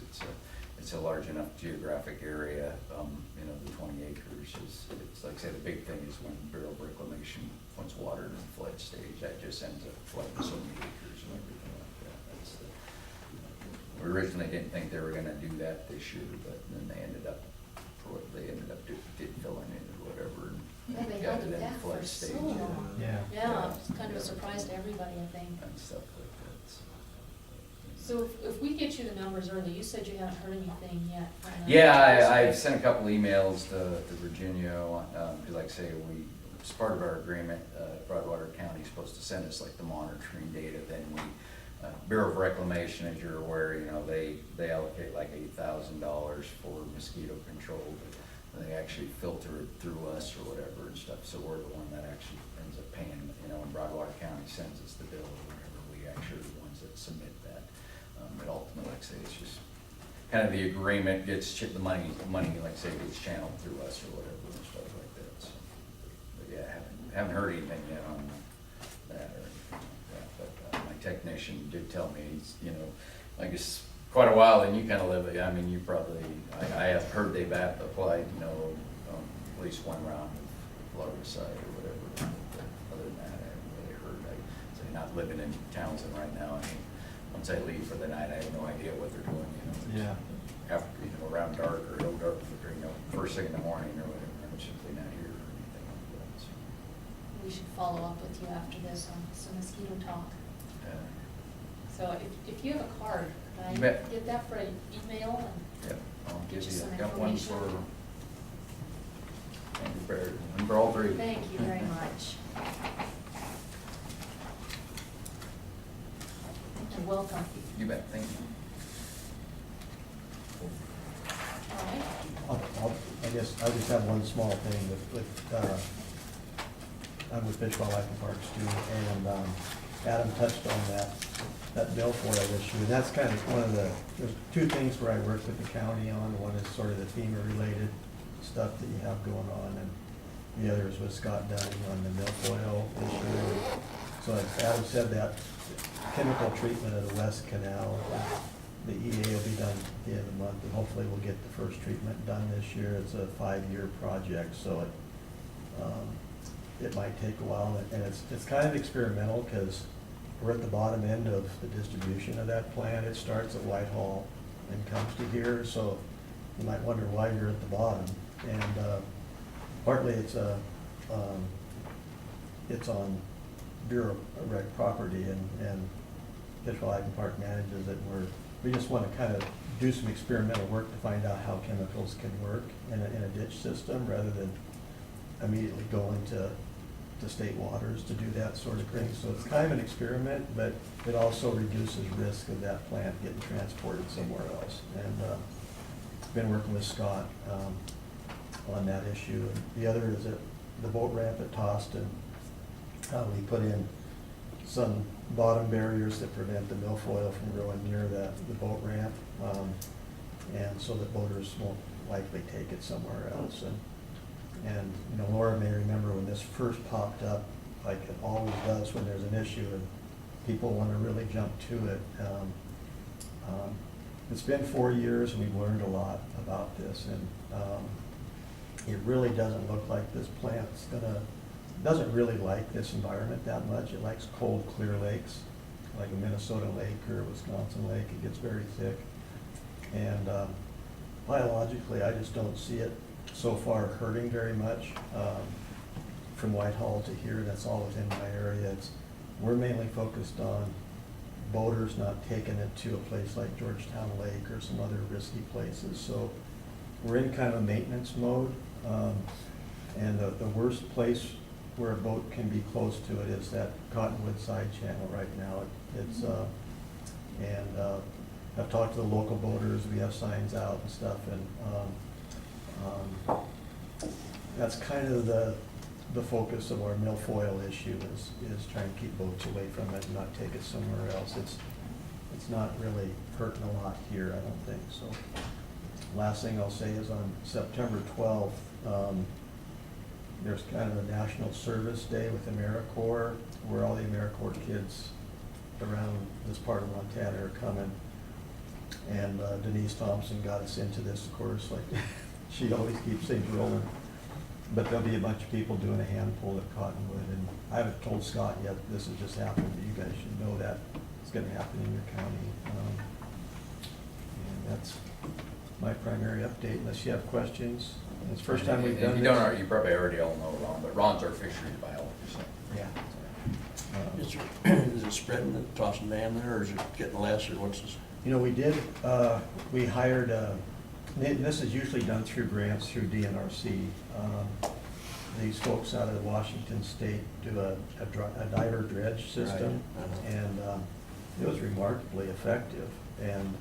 It's a large enough geographic area. You know, the 20 acres is, it's like I say, the big thing is when Bureau of Reclamation, once water in the flood stage, that just ends up flooding so many acres and everything like that. We originally didn't think they were going to do that this year, but then they ended up did fill in it or whatever. Yeah, they got held it it in back the flood for so stage. long. Yeah. Yeah, it's kind of a surprise to everybody, I think. And stuff like that. So if we get you the numbers early, you said you haven't heard anything yet. from the- Yeah, I've sent a couple emails to Virginia, because like I say, as part of our agreement, Broadwater County is supposed to send us like the monitoring data, then Bureau of Reclamation, as you're aware, you know, they allocate like $8,000 for mosquito control, but they actually filter it through us or whatever and stuff, so we're the one that actually ends up paying, you know, when Broadwater County sends us the bill or whatever, we actually are the ones that submit that. But ultimately, like I say, it's just kind of the agreement gets, the money, like I say, gets channeled through us or whatever and stuff like that, so. But yeah, haven't heard anything yet on that or anything like that, but my technician did tell me, he's, you know, I guess quite a while, and you kind of live it, I mean, you probably, I have heard they've applied, you know, at least one round of larvicide or whatever. living in Townsend right now. I mean, once I leave for the night, I have no idea what they're doing, you know. Yeah. After, you know, around dark or no dark, you know, first thing in the morning or whatever, I'm simply not here or anything like that, so. We should follow up with you after this on some mosquito talk. So if you have a card, You can I bet. get that for an email and Yep, I'll get give you you, some I've got one information? for all three. Thank you very much. And welcome. You bet, thank you. All right. I guess I just have one small thing I'm with Fish, Wildlife and Parks too, and Adam touched on that milfoil issue, and that's kind of one of there's two things where I work with the county on. One is sort of the FEMA-related stuff that you have going on, and the other is with Scott Dunning on the milfoil issue. So as Adam said, that chemical treatment of the West Canal, the EA will be done at the end of the month, and hopefully we'll get the first treatment done this year. It's a 5-year project, so it might take a while, and it's kind of experimental because we're at the bottom end of the distribution of that plant. It starts at Whitehall and comes to here, so you might wonder why you're at the bottom. And partly it's on Bureau Rec property, and Fish, Wildlife and Park manages it. We just want to kind of do some experimental work to find out how chemicals can work in a ditch system rather than immediately go into state waters to do that sort of thing. So it's kind of an experiment, but it also reduces risk of that plant getting transported somewhere else. And been working with Scott on that issue. And the other is at the boat ramp at Toston. We put in some bottom barriers that prevent the milfoil from growing near the boat ramp, and so that boaters won't likely take it somewhere else. And you know, Laura may remember when this first popped up, like it always does when there's an issue and people want to really jump to it. It's been 4 years and we've learned a lot about this, and it really doesn't look like this plant's doesn't really like this environment that much. It likes cold, clear lakes, like a Minnesota lake or a Wisconsin lake. It gets very thick. And biologically, I just don't see it so far hurting very much from Whitehall to here. That's all within my area. We're mainly focused on boaters not taking it to a place like Georgetown Lake or some other risky places. So we're in kind of a maintenance mode. And the worst place where a boat can be close to it is that Cottonwood side channel right now. I've talked to the local boaters. We have signs out and stuff, and that's kind of the focus of our milfoil issue is trying to keep boats away from it and not take it somewhere else. It's not really hurting a lot here, I don't think. So last thing I'll say is on September 12th, there's kind of a National Service Day with AmeriCorps, where all the AmeriCorps kids around this part of Montana are coming. And Denise Thompson got us into this, of course, like she always keeps things rolling. But there'll be a bunch of people doing a hand pull at Cottonwood, and I haven't told Scott yet this has just happened, but you guys should know that it's gonna happen in your county. And that's my primary update, unless you have questions. And it's the first time we've done this. You probably already all know Ron, but Ron's our fisheries biologist. Yeah. Is it spreading the Tossin Dam there, or is it getting less, or what's this? You know, we hired, and this is usually done through grants through DNRC. These folks out of Washington State do a diver dredge system, Right. and it was remarkably effective. And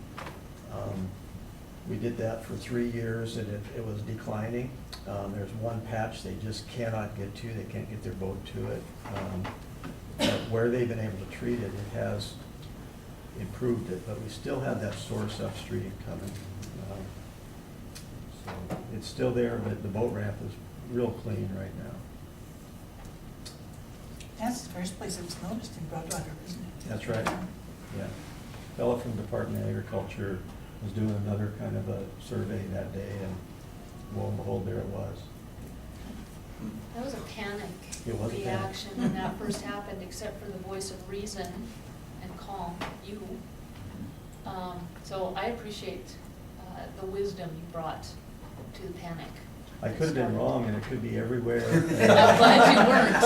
we did that for 3 years, and it was declining. There's one patch they just cannot get to. They can't get their boat to it. But where they've been able to treat it, it has improved it, but we still have that source upstream coming. So it's still there, but the boat ramp is real clean right now. That's the first place it was noticed in Broadwater, isn't it? That's right. Yeah. Fellow from Department of Agriculture was doing another kind of a survey that day, and lo and behold, there it was. That was a panic It was a panic. reaction when that first happened, except for the voice of reason and calm, you. So I appreciate the wisdom you brought to the panic. I could have been wrong, and it could be everywhere. I'm glad you weren't.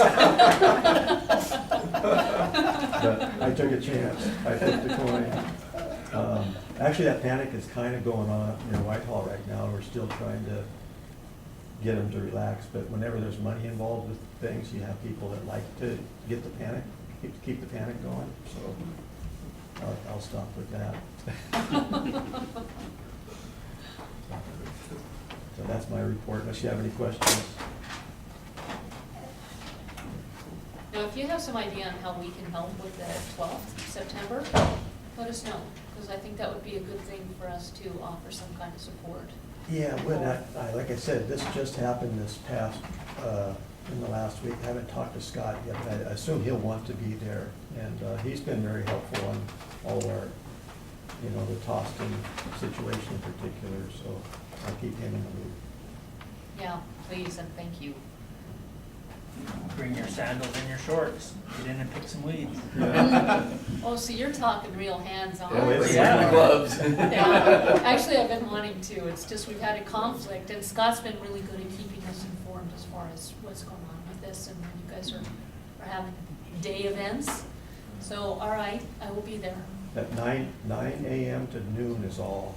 But I took a chance, I flipped the coin. Actually, that panic is kind of going on in Whitehall right now. We're still trying to get them to relax, but whenever there's money involved with things, you have people that like to get the panic, keep the panic going, so I'll stop with that. So that's my report, unless you have any questions. Now, if you have some idea on how we can help with the 12th September, let us know, because I think that would be a good thing for us to offer some kind of support. Yeah, when like I said, this just happened this past, in the last week. I haven't talked to Scott yet, but I assume he'll want to be there. And he's been very helpful on all our, the Toston situation in particular, so I'll keep him in the loop. Yeah, please, and thank you. Bring your sandals and your shorts, get in and pick some weeds. Oh, so you're talking real hands-on. Oh, it's Yeah. Gloves. Yeah, actually, I've been wanting to, it's just we've had a conflict, and Scott's been really good at keeping us informed as far as what's going on with this, and when you guys are having day events. So, all right, I will be there. At 9 a.m. to noon is all.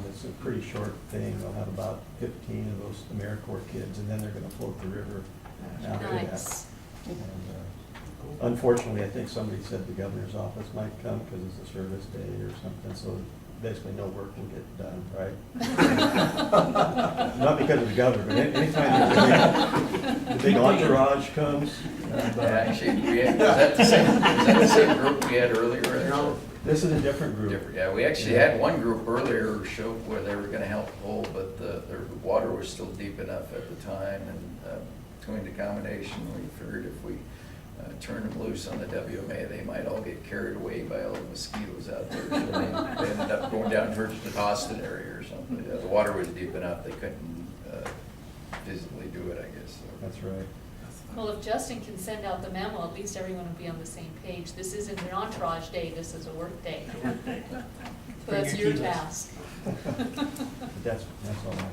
It's a pretty short thing. They'll have about 15 of those AmeriCorps kids, and then they're gonna float the river after that. Nice. And, unfortunately, I think somebody said the governor's office might come because it's a service day or something, so basically no work will get done, right? Not because of the governor, but anytime the big entourage comes. Actually, was that the same group we had earlier? No, this is a different group. Different, yeah, we actually had one group earlier show where they were gonna help pull, but the water was still deep enough at the time, and between the combination, we figured if we turned them loose on the WMA, they might all get carried away by all the mosquitoes out there. So they ended up going down towards the Boston area or something. The water was deep enough, they couldn't physically do it, I guess. So. That's right. Well, if Justin can send out the memo, at least everyone will be on the same page. This isn't an entourage day, this is a work day. So that's your task. But that's all I have.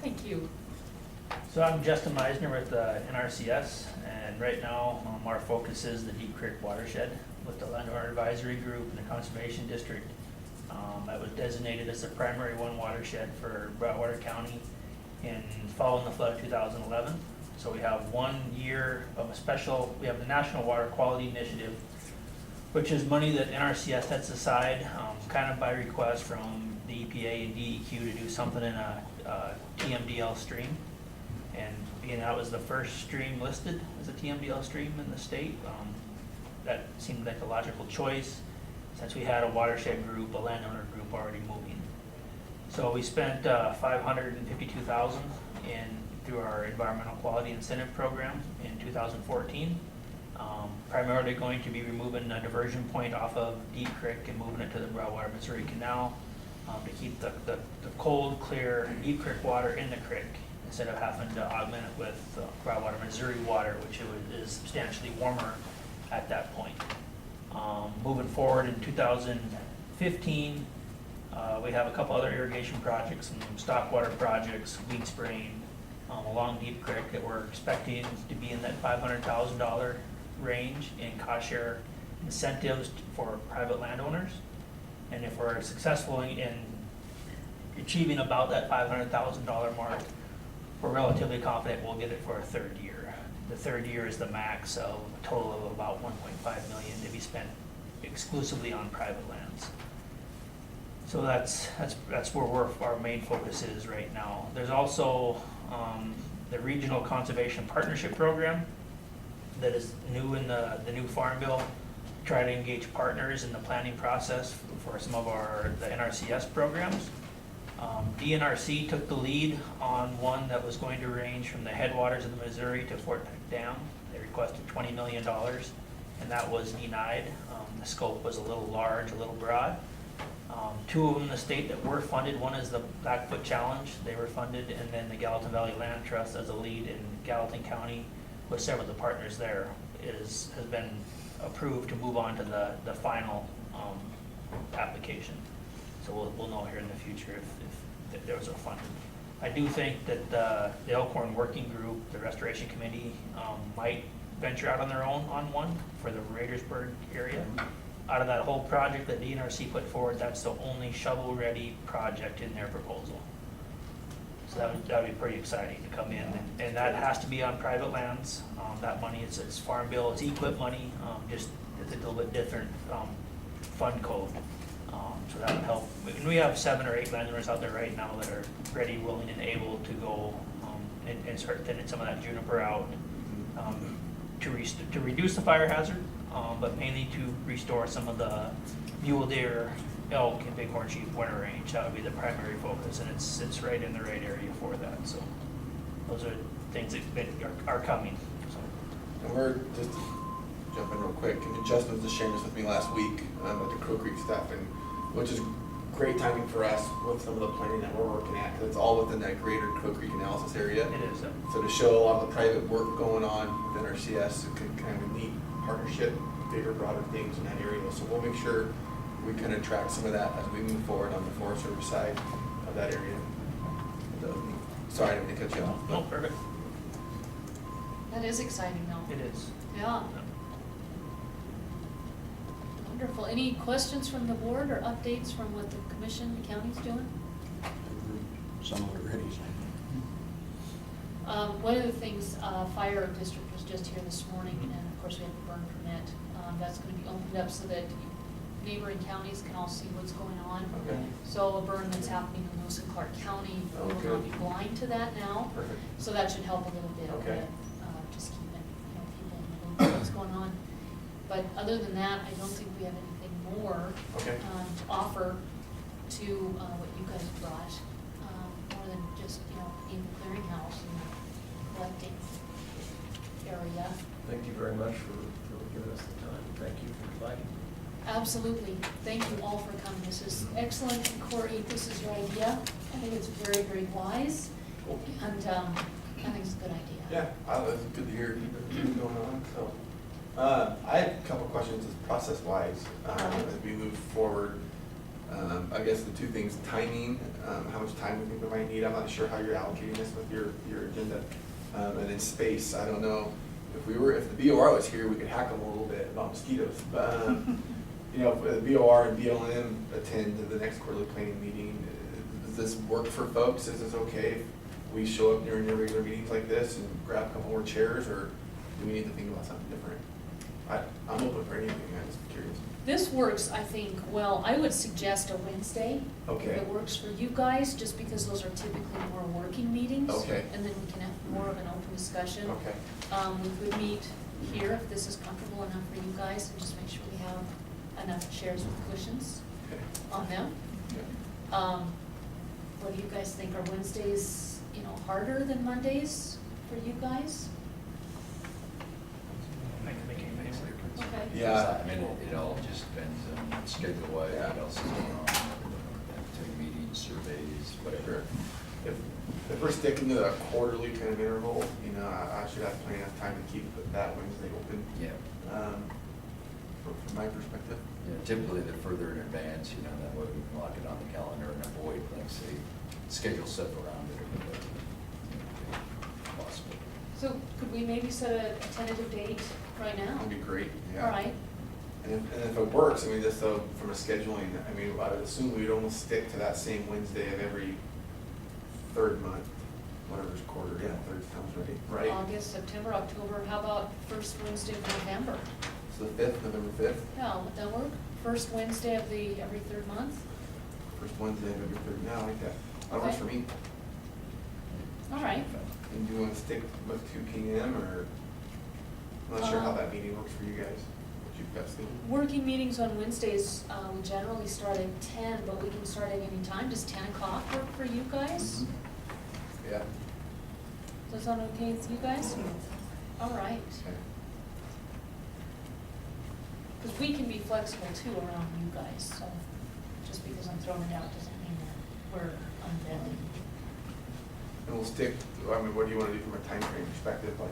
Thank you. So I'm Justin Meisner with NRCS, and right now our focus is the Deep Creek watershed with the Landowner Advisory Group and the Conservation District. I was designated as the primary one watershed for Broward County in following the flood of 2011. So we have 1 year of we have the National Water Quality Initiative, which is money that NRCS sets aside kind of by request from the EPA and DEQ to do something in a TMDL stream. And being that was the first stream listed as a TMDL stream in the state, that seemed like a logical choice since we had a watershed group, a landowner group already moving. So we spent $552,000 through our environmental quality incentive program in 2014. Primarily going to be removing a diversion point off of Deep Creek and moving it to the Broadwater Missouri Canal to keep the cold, clear Deep Creek water in the creek instead of having to augment it with Broadwater Missouri water, which is substantially warmer at that point. Moving forward in 2015, we have a couple other irrigation projects, some stock water projects, weed spraying along Deep Creek that we're expecting to be in that $500,000 range in cost share incentives for private landowners. And if we're successful in achieving about that $500,000 mark, we're relatively confident we'll get it for a third year. The third year is the max of a total of about $1.5 million to be spent exclusively on private lands. So that's where our main focus is right now. There's also the Regional Conservation Partnership Program that is new in the new Farm Bill. Try to engage partners in the planning process for some of the NRCS programs. DNRC took the lead on one that was going to range from the headwaters of the Missouri to Fort Peck Dam. They requested $20 million, and that was denied. The scope was a little large, a little broad. Two of them in the state that were funded, one is the Blackfoot Challenge, they were funded, and then the Gallatin Valley Land Trust as a lead in Gallatin County with several of the partners there has been approved to move on to the final application. So we'll know here in the future if those are funded. I do think that the Elkhorn Working Group, the Restoration Committee, might venture out on their own on one for the Raidersburg area. Out of that whole project that DNRC put forward, that's the only shovel-ready project in their proposal. So that would be pretty exciting to come in, and that has to be on private lands. That money, it's farm bill, it's equip money, just it's a little bit different fund code. So that would help. And we have 7 or 8 landowners out there right now that are ready, willing, and able to go and start thinning some of that juniper out to reduce the fire hazard, but mainly to restore some of the mule deer, elk, and bighorn sheep winter range. That would be the primary focus, and it's right in the right area for that. So those are things that are coming. So. And we're just jumping real quick. And Justin was just sharing this with me last week with the Crow Creek stuff, and which is great timing for us with some of the planning that we're working at, because it's all within that greater Crow Creek analysis area. It is. So to show a lot of the private work going on within our CS, it could kind of neat partnership, bigger, broader things in that area. So we'll make sure we kind of track some of that as we move forward on the Forest Service side of that area. Sorry, I didn't mean to cut you off. No, perfect. That is exciting though. It is. Yeah. Wonderful. Any questions from the board or updates from what the commission, the county's doing? Some of it ready. One of the things, fire district was just here this morning, and of course we have a burn permit. That's gonna be opened up so that neighboring counties can all see what's going on. Okay. So a burn that's happening in Lewis and Clark County, we will not be blind to that now. Perfect. So that should help a little bit. Okay. Just keeping, people in the loop of what's going on. But other than that, I don't think we have anything more Okay. to offer to what you guys brought, more than just, in the clearinghouse and collecting area. Thank you very much for giving us the time. Thank you for providing. Absolutely. Thank you all for coming. This is excellent. And Corey, this is your idea. I think it's very, very wise. Cool. And I think it's a good idea. Yeah, it's good to hear what's going on. So, I have a couple questions process-wise as we move forward. I guess the two things, timing, how much time we think we might need. I'm not sure how you're allocating this with your agenda. And then space, I don't know. If the BOR was here, we could hack them a little bit about mosquitoes. But, if the BOR and BLM attend the next quarterly planning meeting, does this work for folks? Is this okay if we show up during your regular meetings like this and grab a couple more chairs, or do we need to think about something different? I'm open for anything, I'm just curious. This works, I think, well. I would suggest a Wednesday. Okay. If it works for you guys, just because those are typically more working meetings. Okay. And then we can have more of an open discussion. Okay. We could meet here if this is comfortable enough for you guys, and just make sure we have enough chairs with cushions Okay. on them. Yeah. What do you guys think? Are Wednesdays, harder than Mondays for you guys? I can make anything work. Okay. Yeah. I mean, it all just depends on schedule-wise, what else is going on, take meetings, surveys, whatever. If we're sticking to the quarterly kind of interval, I should have plenty of time to keep that Wednesday open. Yeah. From my perspective. Yeah, typically, the further in advance, that way we can lock it on the calendar and avoid, like, say, schedule stuff around it or possible. So could we maybe set a tentative date right now? That'd be great, yeah. All right. And if it works, just so from a scheduling, I would assume we'd almost stick to that same Wednesday of every third month, whatever's quarter, third sounds right? August, September, October, how about first Wednesday of November? So the 5th, November 5th, Yeah, would that work? First Wednesday of every third month? first Wednesday of every third, I like that. That works Okay. for me. All right. And do you want to stick with 2 p.m. or, I'm not sure how that meeting works for you guys, what you've got scheduled. Working meetings on Wednesdays, we generally start at 10, but we can start at any time. Does 10 o'clock work for you guys? Yeah. Does that sound okay with you guys? All right. Okay. Because we can be flexible too around you guys, so just because I'm throwing it out doesn't mean that we're unbending. And we'll stick, I mean, what do you wanna do from a time frame perspective, like,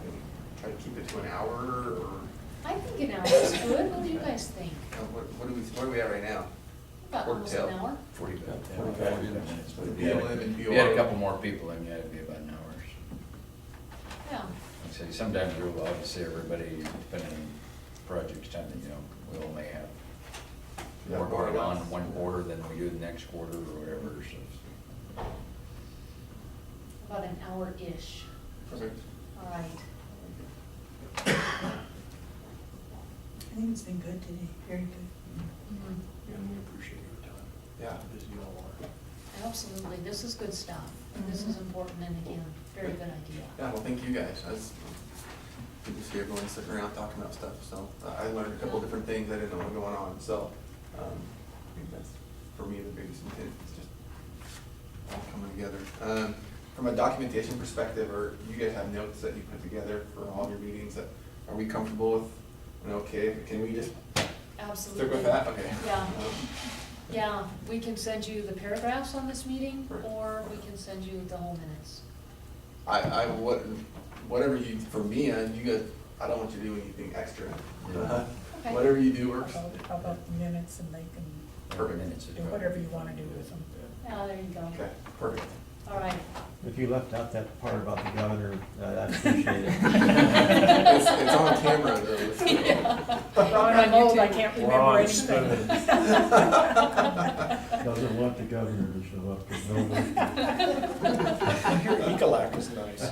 try to keep it to an hour, or, I think an hour is good, what do you guys think? what are we at right now? About almost an hour? 45 minutes. But if BLM you had and if you had a BOR. couple more people, then yeah, it'd be about an hour. Yeah, Like I say, sometimes we'll obviously everybody, depending on project's time, you know, we all may have Yeah, more more or going on less. in one quarter than we do the next quarter or whatever, so. about an hour-ish, Perfect. all right. I think it's been good today, very good. Mhm. Yeah, we appreciate your time. Yeah. Busy you all are. Absolutely, this is good stuff, this is important, and again, very good idea. Yeah, well, thank you guys. That's good to see everyone sitting around talking about stuff. So I learned a couple different things I didn't know were going on. So I think that's, for me, the biggest intent. It's just all coming together. From a documentation perspective, or you guys have notes that you put together for all your meetings that, are we comfortable with? And okay, can we just Absolutely. stick with that? Okay. Yeah. Yeah, we can send you the paragraphs on this meeting, Right. or we can send you the whole minutes. Whatever you, for me, you guys, I don't want you to do anything extra. Yeah. Okay. Whatever you do works. How about the minutes, and they can Perfect. Minutes is do fine. whatever you wanna do with them. Yeah, there you go. Okay, perfect. All right. If you left out that part about the governor, I'd appreciate it. It's on camera though. Ron, I'm old, I can't We're remember on anything. Doesn't want the governor to show up, because no I hear Ecolak is nice.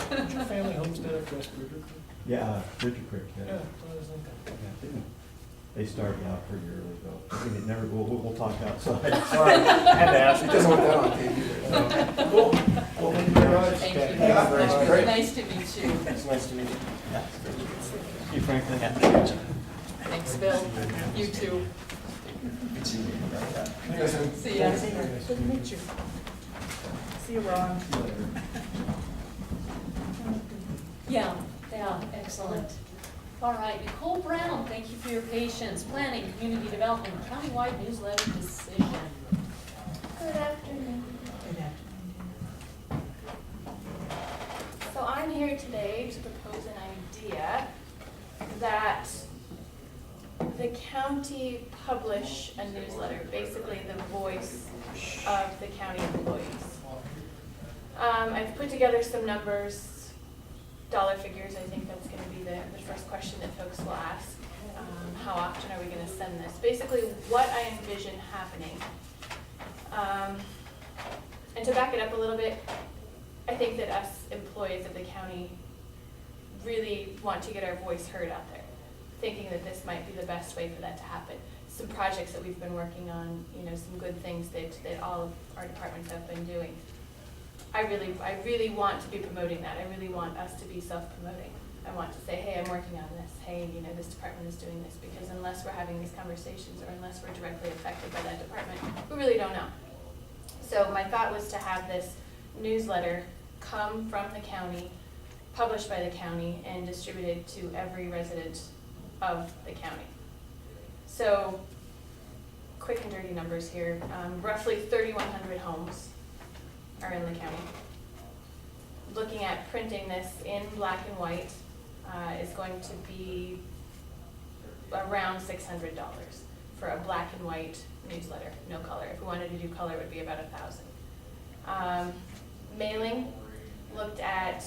Did your family homestead across Bridger Creek? Yeah, Bridger Creek, Yeah, yeah. I was thinking. Yeah. They started out pretty early though. I mean, it never, we'll talk outside. Sorry, I had to ask. He doesn't want that on tape either. Cool. Well, thank you very much. Thank you. Okay, Yeah, very that's much. great. Nice to meet you. It's nice to meet you. Hey, Franklin. Thanks, Bill. You too. You guys have- See ya. Good to meet you. See you, Ron. Yeah, excellent. All right, Nicole Brown, thank you for your patience. Planning, Community Development, Countywide Newsletter Decision. Good afternoon. Good afternoon. So I'm here today to propose an idea that the county publish a newsletter, basically the voice of the county employees. I've put together some numbers, dollar figures. I think that's gonna be the first question that folks will ask. How often are we gonna send this? Basically, what I envision happening. And to back it up a little bit, I think that us employees of the county really want to get our voice heard out there, thinking that this might be the best way for that to happen. Some projects that we've been working on, some good things that all of our departments have been doing. I really want to be promoting that. I really want us to be self-promoting. I want to say, hey, I'm working on this. Hey, this department is doing this, because unless we're having these conversations or unless we're directly affected by that department, we really don't know. So my thought was to have this newsletter come from the county, published by the county, and distributed to every resident of the county. So, quick and dirty numbers here. Roughly 3,100 homes are in the county. Looking at printing this in black and white is going to be around $600 for a black and white newsletter, no color. If we wanted to do color, it would be about $1,000. Mailing, looked at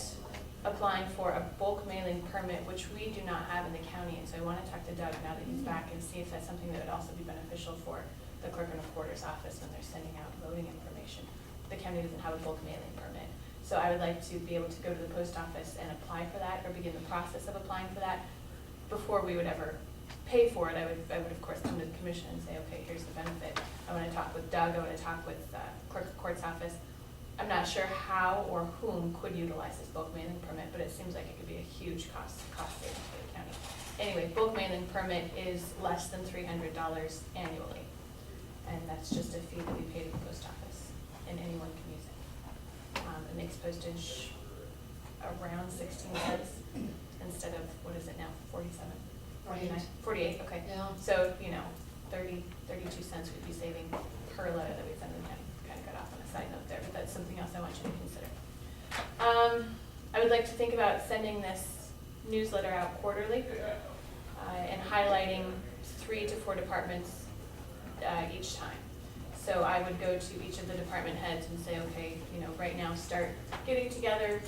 applying for a bulk mailing permit, which we do not have in the county, and so I want to talk to Doug now that he's back and see if that's something that would also be beneficial for the clerk and recorder's office when they're sending out voting information. The county doesn't have a bulk mailing permit, so I would like to be able to go to the post office and apply for that, or begin the process of applying for that. Before we would ever pay for it, I would of course come to the commission and say, okay, here's the benefit. I want to talk with Doug, I want to talk with clerk of court's office. I'm not sure how or whom could utilize this bulk mailing permit, but it seems like it could be a huge cost savings for the county. Anyway, bulk mailing permit is less than $300 annually, and that's just a fee that we pay to the post office, and anyone can use it. It makes postage around 16 cents instead of, what is it now, 47? 49, 48, okay. Yeah. So, 32 cents we'd be saving per letter that we send to the county. Kind of got off on a side note there, but that's something else I want you to consider. I would like to think about sending this newsletter out quarterly and highlighting 3 to 4 departments each time. So I would go to each of the department heads and say, okay, right now start getting together,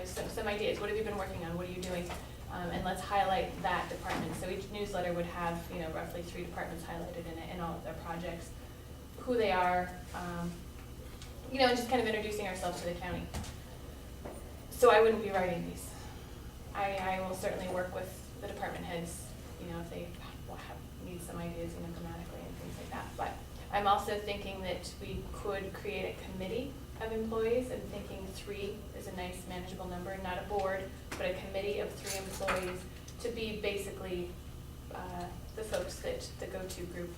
some ideas. What have you been working on? What are you doing? And let's highlight that department. So each newsletter would have, roughly 3 departments highlighted in it and all of their projects, who they are, and just kind of introducing ourselves to the county. So I wouldn't be writing these. I will certainly work with the department heads, if they need some ideas, grammatically and things like that. But I'm also thinking that we could create a committee of employees. I'm thinking 3 is a nice manageable number, not a board, but a committee of 3 employees to be basically the folks the go-to group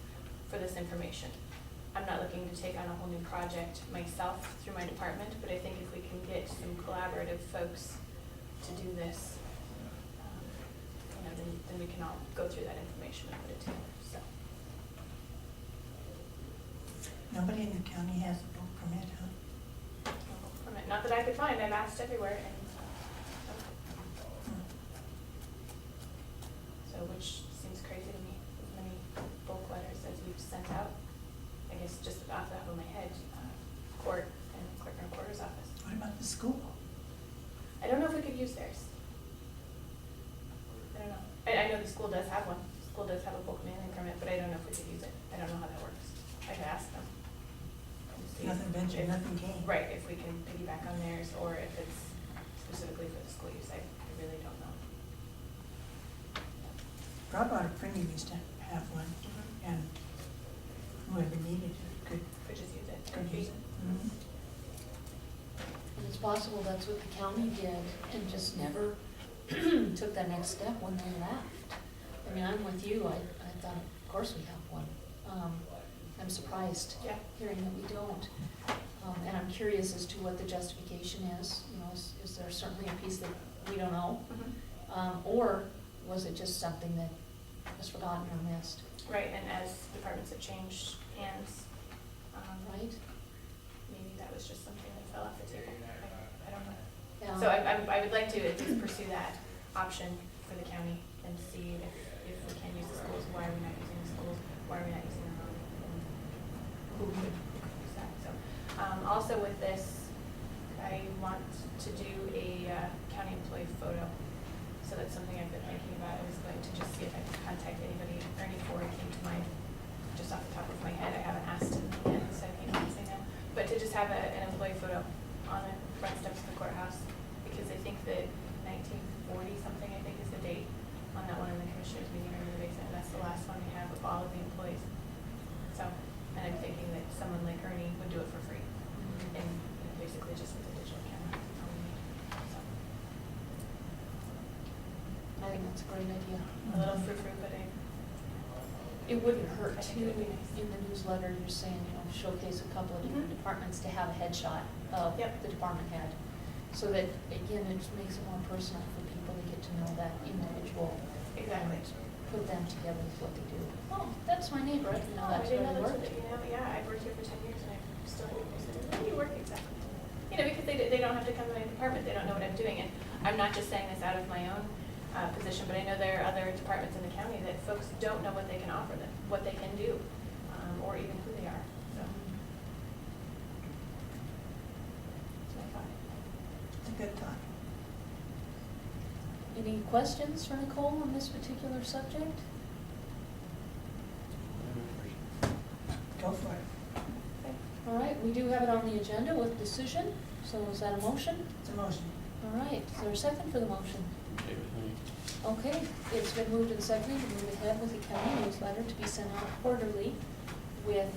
for this information. I'm not looking to take on a whole new project myself through my department, but I think if we can get some collaborative folks to do this, then we can all go through that information and put it together. So. Nobody in the county has a book permit, huh? Not that I could find. I've asked everywhere, and so which seems crazy to me. As many bulk letters as we've sent out. I guess just off the top of my head, court and clerk and recorder's office. What about the school? I don't know if we could use theirs. I don't know. I know the school does have one. The school does have a bulk mailing permit, but I don't know if we could use it. I don't know how that works. I could ask them. And see Nothing ventured, nothing gained. Right, if we can piggyback on theirs, or if it's specifically for the school use. I really don't know. Broadwater Printing used to have one, and whoever needed it could Could just use it. use it. Mhm. And it's possible that's what the county did and just never took that next step when they left. I mean, I'm with you. I thought, of course we have one. I'm surprised Yeah. hearing that we don't. And I'm curious as to what the justification is. Is there certainly a piece that we don't know? Or was it just something that was forgotten or missed? Right, and as departments have changed hands, Right? maybe that was just something that fell off the table. I don't know. Yeah. So I would like to at least pursue that option for the county and see if we can use the schools, why are we not using the schools, why are we not using our own? And who could use that, so. Also with this, I want to do a county employee photo. So that's something I've been thinking about. I was going to just see if I could contact anybody. Ernie Ford came to mind just off the top of my head. I haven't asked him yet, so I can't say no. But to just have an employee photo on the front steps of the courthouse, because I think that 1940 something, I think, is the date on that one in the commissioners meeting room in the basement. And that's the last one we have of all of the employees. So, and I'm thinking that someone like Ernie would do it for free, and basically just with a digital camera. That's all we need. So, I think that's a great idea. a little frou-frou, but It wouldn't hurt I to, think it would be nice. in the newsletter, you're saying, showcase a couple of different Mhm. departments to have a headshot of Yep. the department head. So that, again, it just makes it more personal for people to get to know that individual. Exactly. And put them together with what they do. Oh, that's my neighbor, I didn't know I that's didn't where know they that's worked. what, yeah, I've worked here for 10 years and I still haven't used it. Where do you work exactly? Because they don't have to come to my department, they don't know what I'm doing. And I'm not just saying this out of my own position, but I know there are other departments in the county that folks don't know what they can offer them, what they can do, or even who they are, so. That's my thought. It's a good thought. Any questions for Nicole on this particular subject? Go for it. Okay. All right, we do have it on the agenda with decision, so is that a motion? It's a motion. All right, is there a second for the motion? Okay with me. Okay, it's been moved and seconded to move ahead with the county newsletter to be sent out quarterly with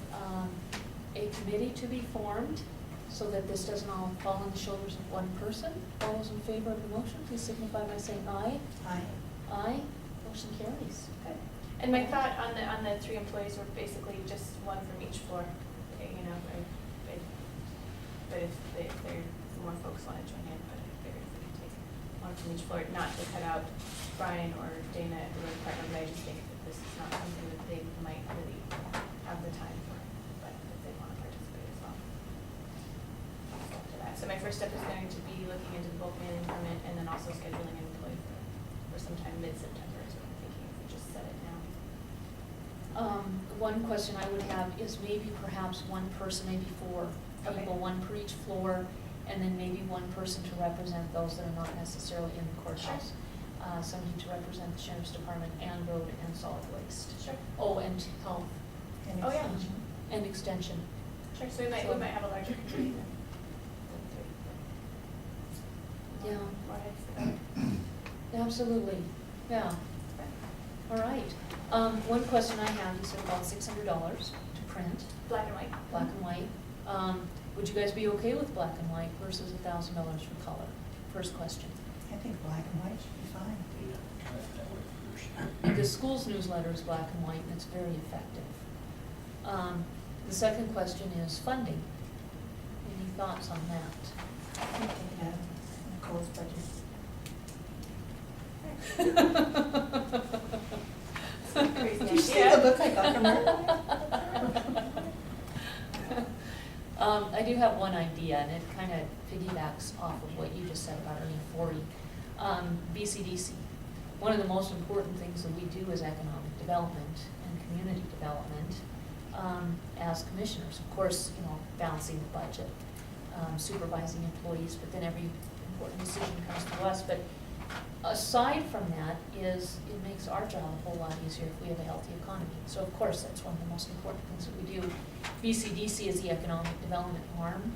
a committee to be formed so that this doesn't all fall on the shoulders of one person. All those in favor of the motion, please signify by saying aye. Aye. Aye, motion carries. Good. And my thought on the 3 employees were basically just one from each floor, but if more folks want to join in, but I figured if we could take one someone from each floor, not to cut out Brian or Dana at the road department, but I just think that this is not something that they might really have the time for, but if they want to participate as well. So up to that. So my first step is going to be looking into the bulk mailing permit and then also scheduling an employee for sometime mid-September is what I'm thinking, if we just set it now. One question I would have is maybe perhaps one person, maybe four people, one per each floor, and then maybe one person to represent those that are not necessarily in the courthouse. Somebody to represent the sheriff's department and road and solid waste. Sure. Oh, and health And Oh, yeah. extension. and extension. Sure, so we might have a larger committee then. Yeah. More heads together. Absolutely, yeah. All right. One question I have, you said about $600 to print, Black and white. black and white. Would you guys be okay with black and white versus $1,000 for color? First question. I think black and white should be fine. The school's newsletter is black and white, and it's very effective. The second question is funding. Any thoughts on that? I think they could have Nicole's budget. Crazy Did you see idea. the look I got from her? I do have one idea, and it kind of piggybacks off of what you just said about earning 40. BCDC. One of the most important things that we do is economic development and community development as commissioners. Of course, balancing the budget, supervising employees, but then every important decision comes to us. But aside from that is it makes our job a whole lot easier if we have a healthy economy. So of course, that's one of the most important things that we do. BCDC is the economic development arm.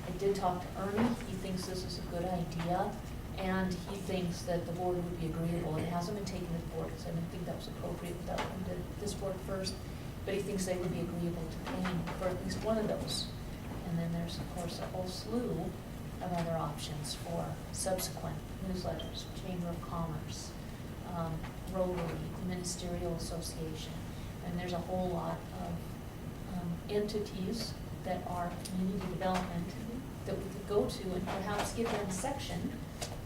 I did talk to Ernie. He thinks this is a good idea, and he thinks that the board would be agreeable. It hasn't been taken to the board because I didn't think that was appropriate without going to this board first, but he thinks they would be agreeable to paying for at least one of those. And then there's, of course, a whole slew of other options for subsequent newsletters, Chamber of Commerce, Rotary, Ministerial Association, and there's a whole lot of entities that are community development that we could go to and perhaps give them a section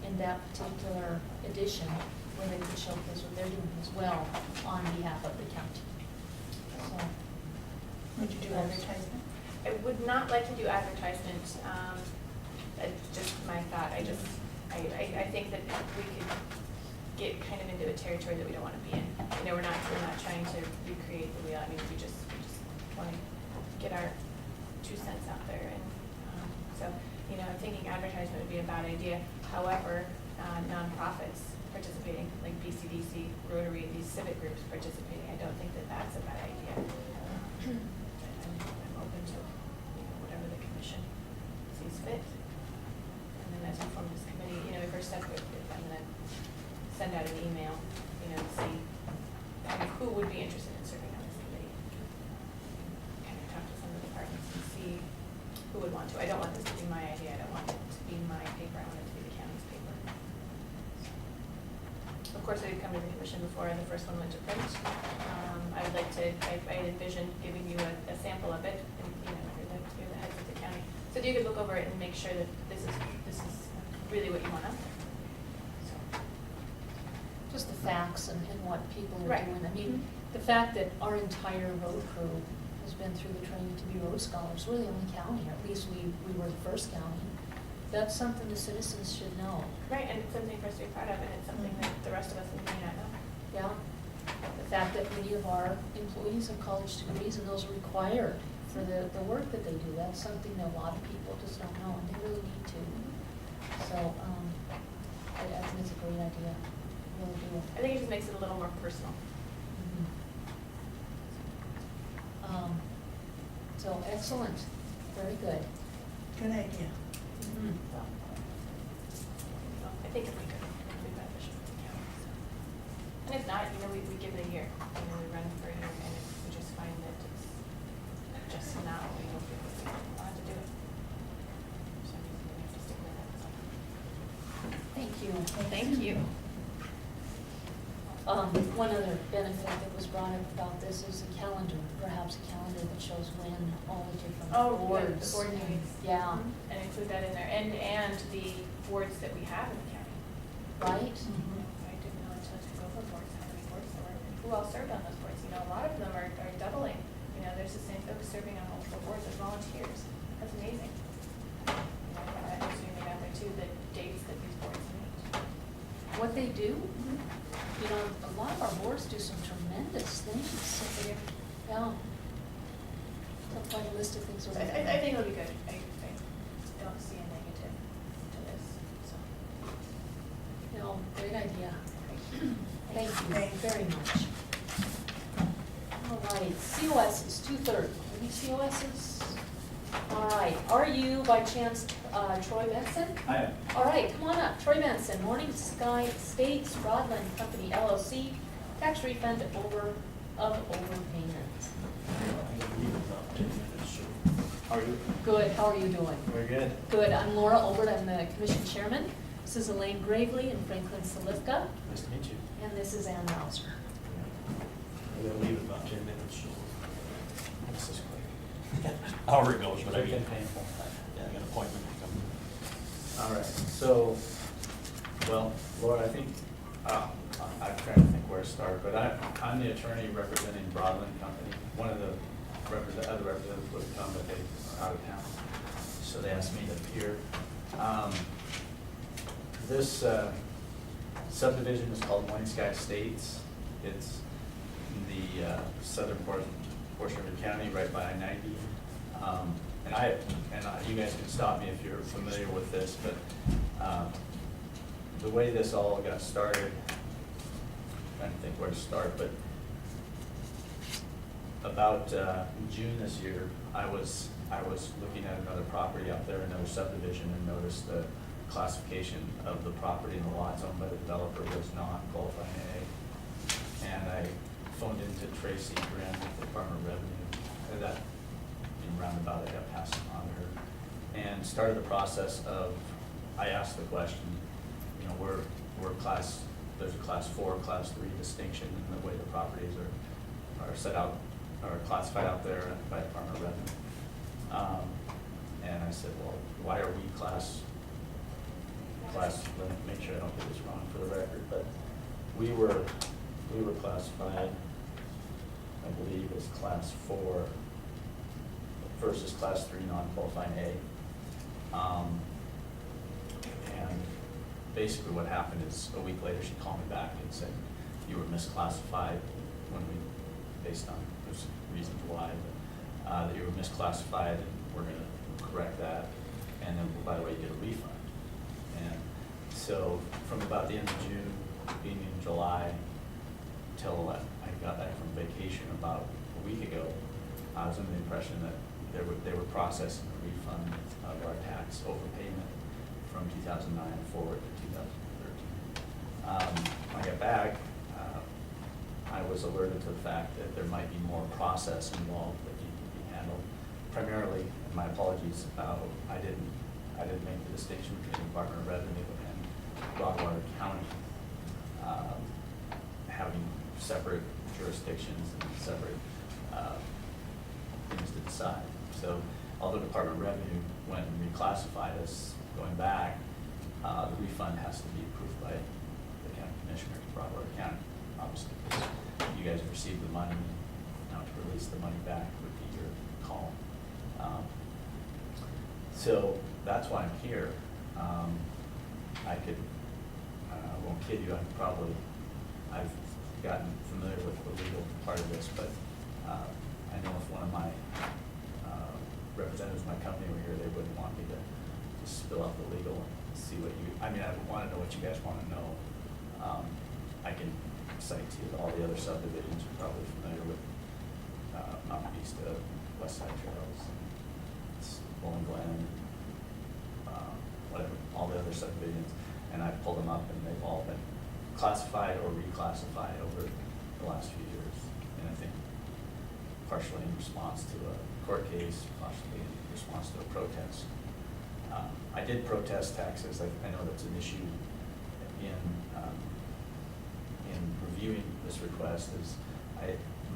in that particular edition where they could showcase what they're doing as well on behalf of the county. So, Would you do advertisement? I would not like to do advertisement, just my thought, I think that we could get kind of into a territory that we don't want to be in. We're not trying to recreate the wheel, we just want to get our 2 cents out there, and, so, I'm thinking advertisement would be a bad idea. However, nonprofits participating, like BCDC, Rotary, these civic groups participating, I don't think that that's a bad idea. I'm open to, whatever the commission sees fit. And then as we form this committee, the first step, if I'm gonna send out an email, to see kind of who would be interested in serving on this committee. Kind of talk to some of the departments and see who would want to. I don't want this to be my idea, I don't want it to be my paper, I want it to be the county's paper. Of course, I would come to the commission before the first one went to print. I would like to, I envision giving you a sample of it, and, you're the heads of the county. So you could look over it and make sure that this is really what you want out there. So. just the facts and what people are Right. doing. The fact that our entire road crew has been through the training to be road scholars, we're the only county, or at least we were the first county. That's something the citizens should know. Right, and it's something for us to be proud of, and it's something that the rest of us may not know. Yeah. The fact that many of our employees have college degrees and those are required for the work that they do, that's something that a lot of people just don't know, and they really need to. So, I think it's a great idea, really do. I think it just makes it a little more personal. So, excellent, very good. Good idea. So, I think it'd be good, it'd be beneficial for the county, so. And if not, we give it a year, we run for a year, and if we just find that it's just now, we don't feel like we want to do it. For some reason, we have to stick with it, so. Thank you. Thank you. One other benefit that was brought up about this is a calendar, perhaps a calendar that shows when all the different boards. The board meetings. Yeah. And include that in there, and the boards that we have in the county. right? I didn't know until I took over boards, how many boards there were, and who all served on those boards. You know, a lot of them are doubling. You know, there's the same folks serving on multiple boards as volunteers. That's amazing. You know, I was reading out there too, the dates that these boards meet. What they do, you know, a lot of our boards do some tremendous things. Yeah. Got quite a list of things. So I think it'll be good. I don't see a negative to this, so. No, great idea. Thank you very much. All right, COSs, 2/3. Any COSs? All right, are you by chance Troy Benson? I am. All right, come on up. Troy Benson, Morning Sky States Rodland Company LLC, tax refund of overpayment. How are you? Good, how are you doing? Very good. Good, I'm Laura Olbert, I'm the commission chairman. This is Elaine Gravely and Franklin Salifka, Nice to meet you. and this is Ann Mauser. I'm gonna leave in about 10 minutes, so this is quick. However it goes, but I It's mean, been painful. yeah, I got an appointment to come. All right, so, well, Laura, I think, I'm trying to think where to start, but I'm the attorney representing Broadland Company. One of the other representatives would come, but they are out of town, so they asked me to appear. This subdivision is called Morning Sky Estates. It's in the southern portion of the county, right by I-90. You guys can stop me if you're familiar with this, but the way this all got started, I'm trying to think where to start, but about June this year, I was looking at another property out there, another subdivision, and noticed the classification of the property and the lots owned by the developer was non-qualifying A. And I phoned into Tracy Graham with the Department of Revenue, and that, in roundabout, I got passed on to her, and started the process of, I asked the question, you know, we're class, there's a class 4, class 3 distinction in the way the properties are set out, or classified out there by Department of Revenue. And I said, well, why are we class, let me make sure I don't get this wrong for the record, but we were classified, I believe, as class 4 versus class 3 non-qualifying A. And basically what happened is a week later she called me back and said, you were misclassified when we, based on, there's reasons why, but, that you were misclassified and we're gonna correct that. And then, by the way, you get a refund. And so from about the end of June, being in July, till I got back from vacation about a week ago, I was under the impression that they were processing a refund of our tax overpayment from 2009 forward to 2013. When I got back, I was alerted to the fact that there might be more process involved that needed to be handled. Primarily, and my apologies, I didn't make the distinction between the Department of Revenue and Broadwater County having separate jurisdictions and separate things to decide. So, although Department of Revenue went and reclassified us going back, the refund has to be approved by the county commissioner of Broadwater County, obviously, because you guys have received the money, now to release the money back would be your call. So that's why I'm here. I won't kid you, I've gotten familiar with the legal part of this, but I know if one of my representatives of my company were here, they wouldn't want me to just spill out the legal and see what I want to know what you guys want to know. I can cite to you all the other subdivisions you're probably familiar with, Mountain Vista, West Side Trails, Bowling Glen, whatever, all the other subdivisions, and I pulled them up and they've all been classified or reclassified over the last few years. And I think partially in response to a court case, partially in response to a protest. I did protest taxes. I know that's an issue in reviewing this request.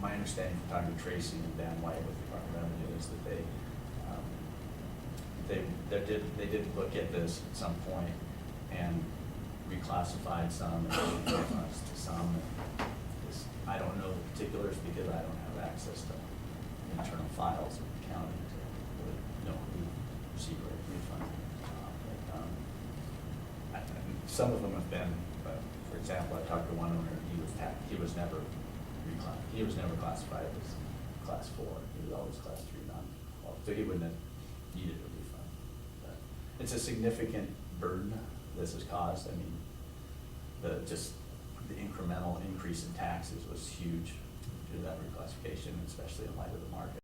My understanding from talking to Tracy and Dan White with the Department of Revenue is that they did look at this at some point and reclassified some and issued refunds to some. And I don't know the particulars because I don't have access to internal files of the county to really know who received a refund. Some of them have been, for example, I talked to one owner, he was never classified as class 4. He was always class 3 non-qualified, so he wouldn't have needed a refund. But it's a significant burden this has caused. I mean, the incremental increase in taxes was huge due to that reclassification, especially in light of the market.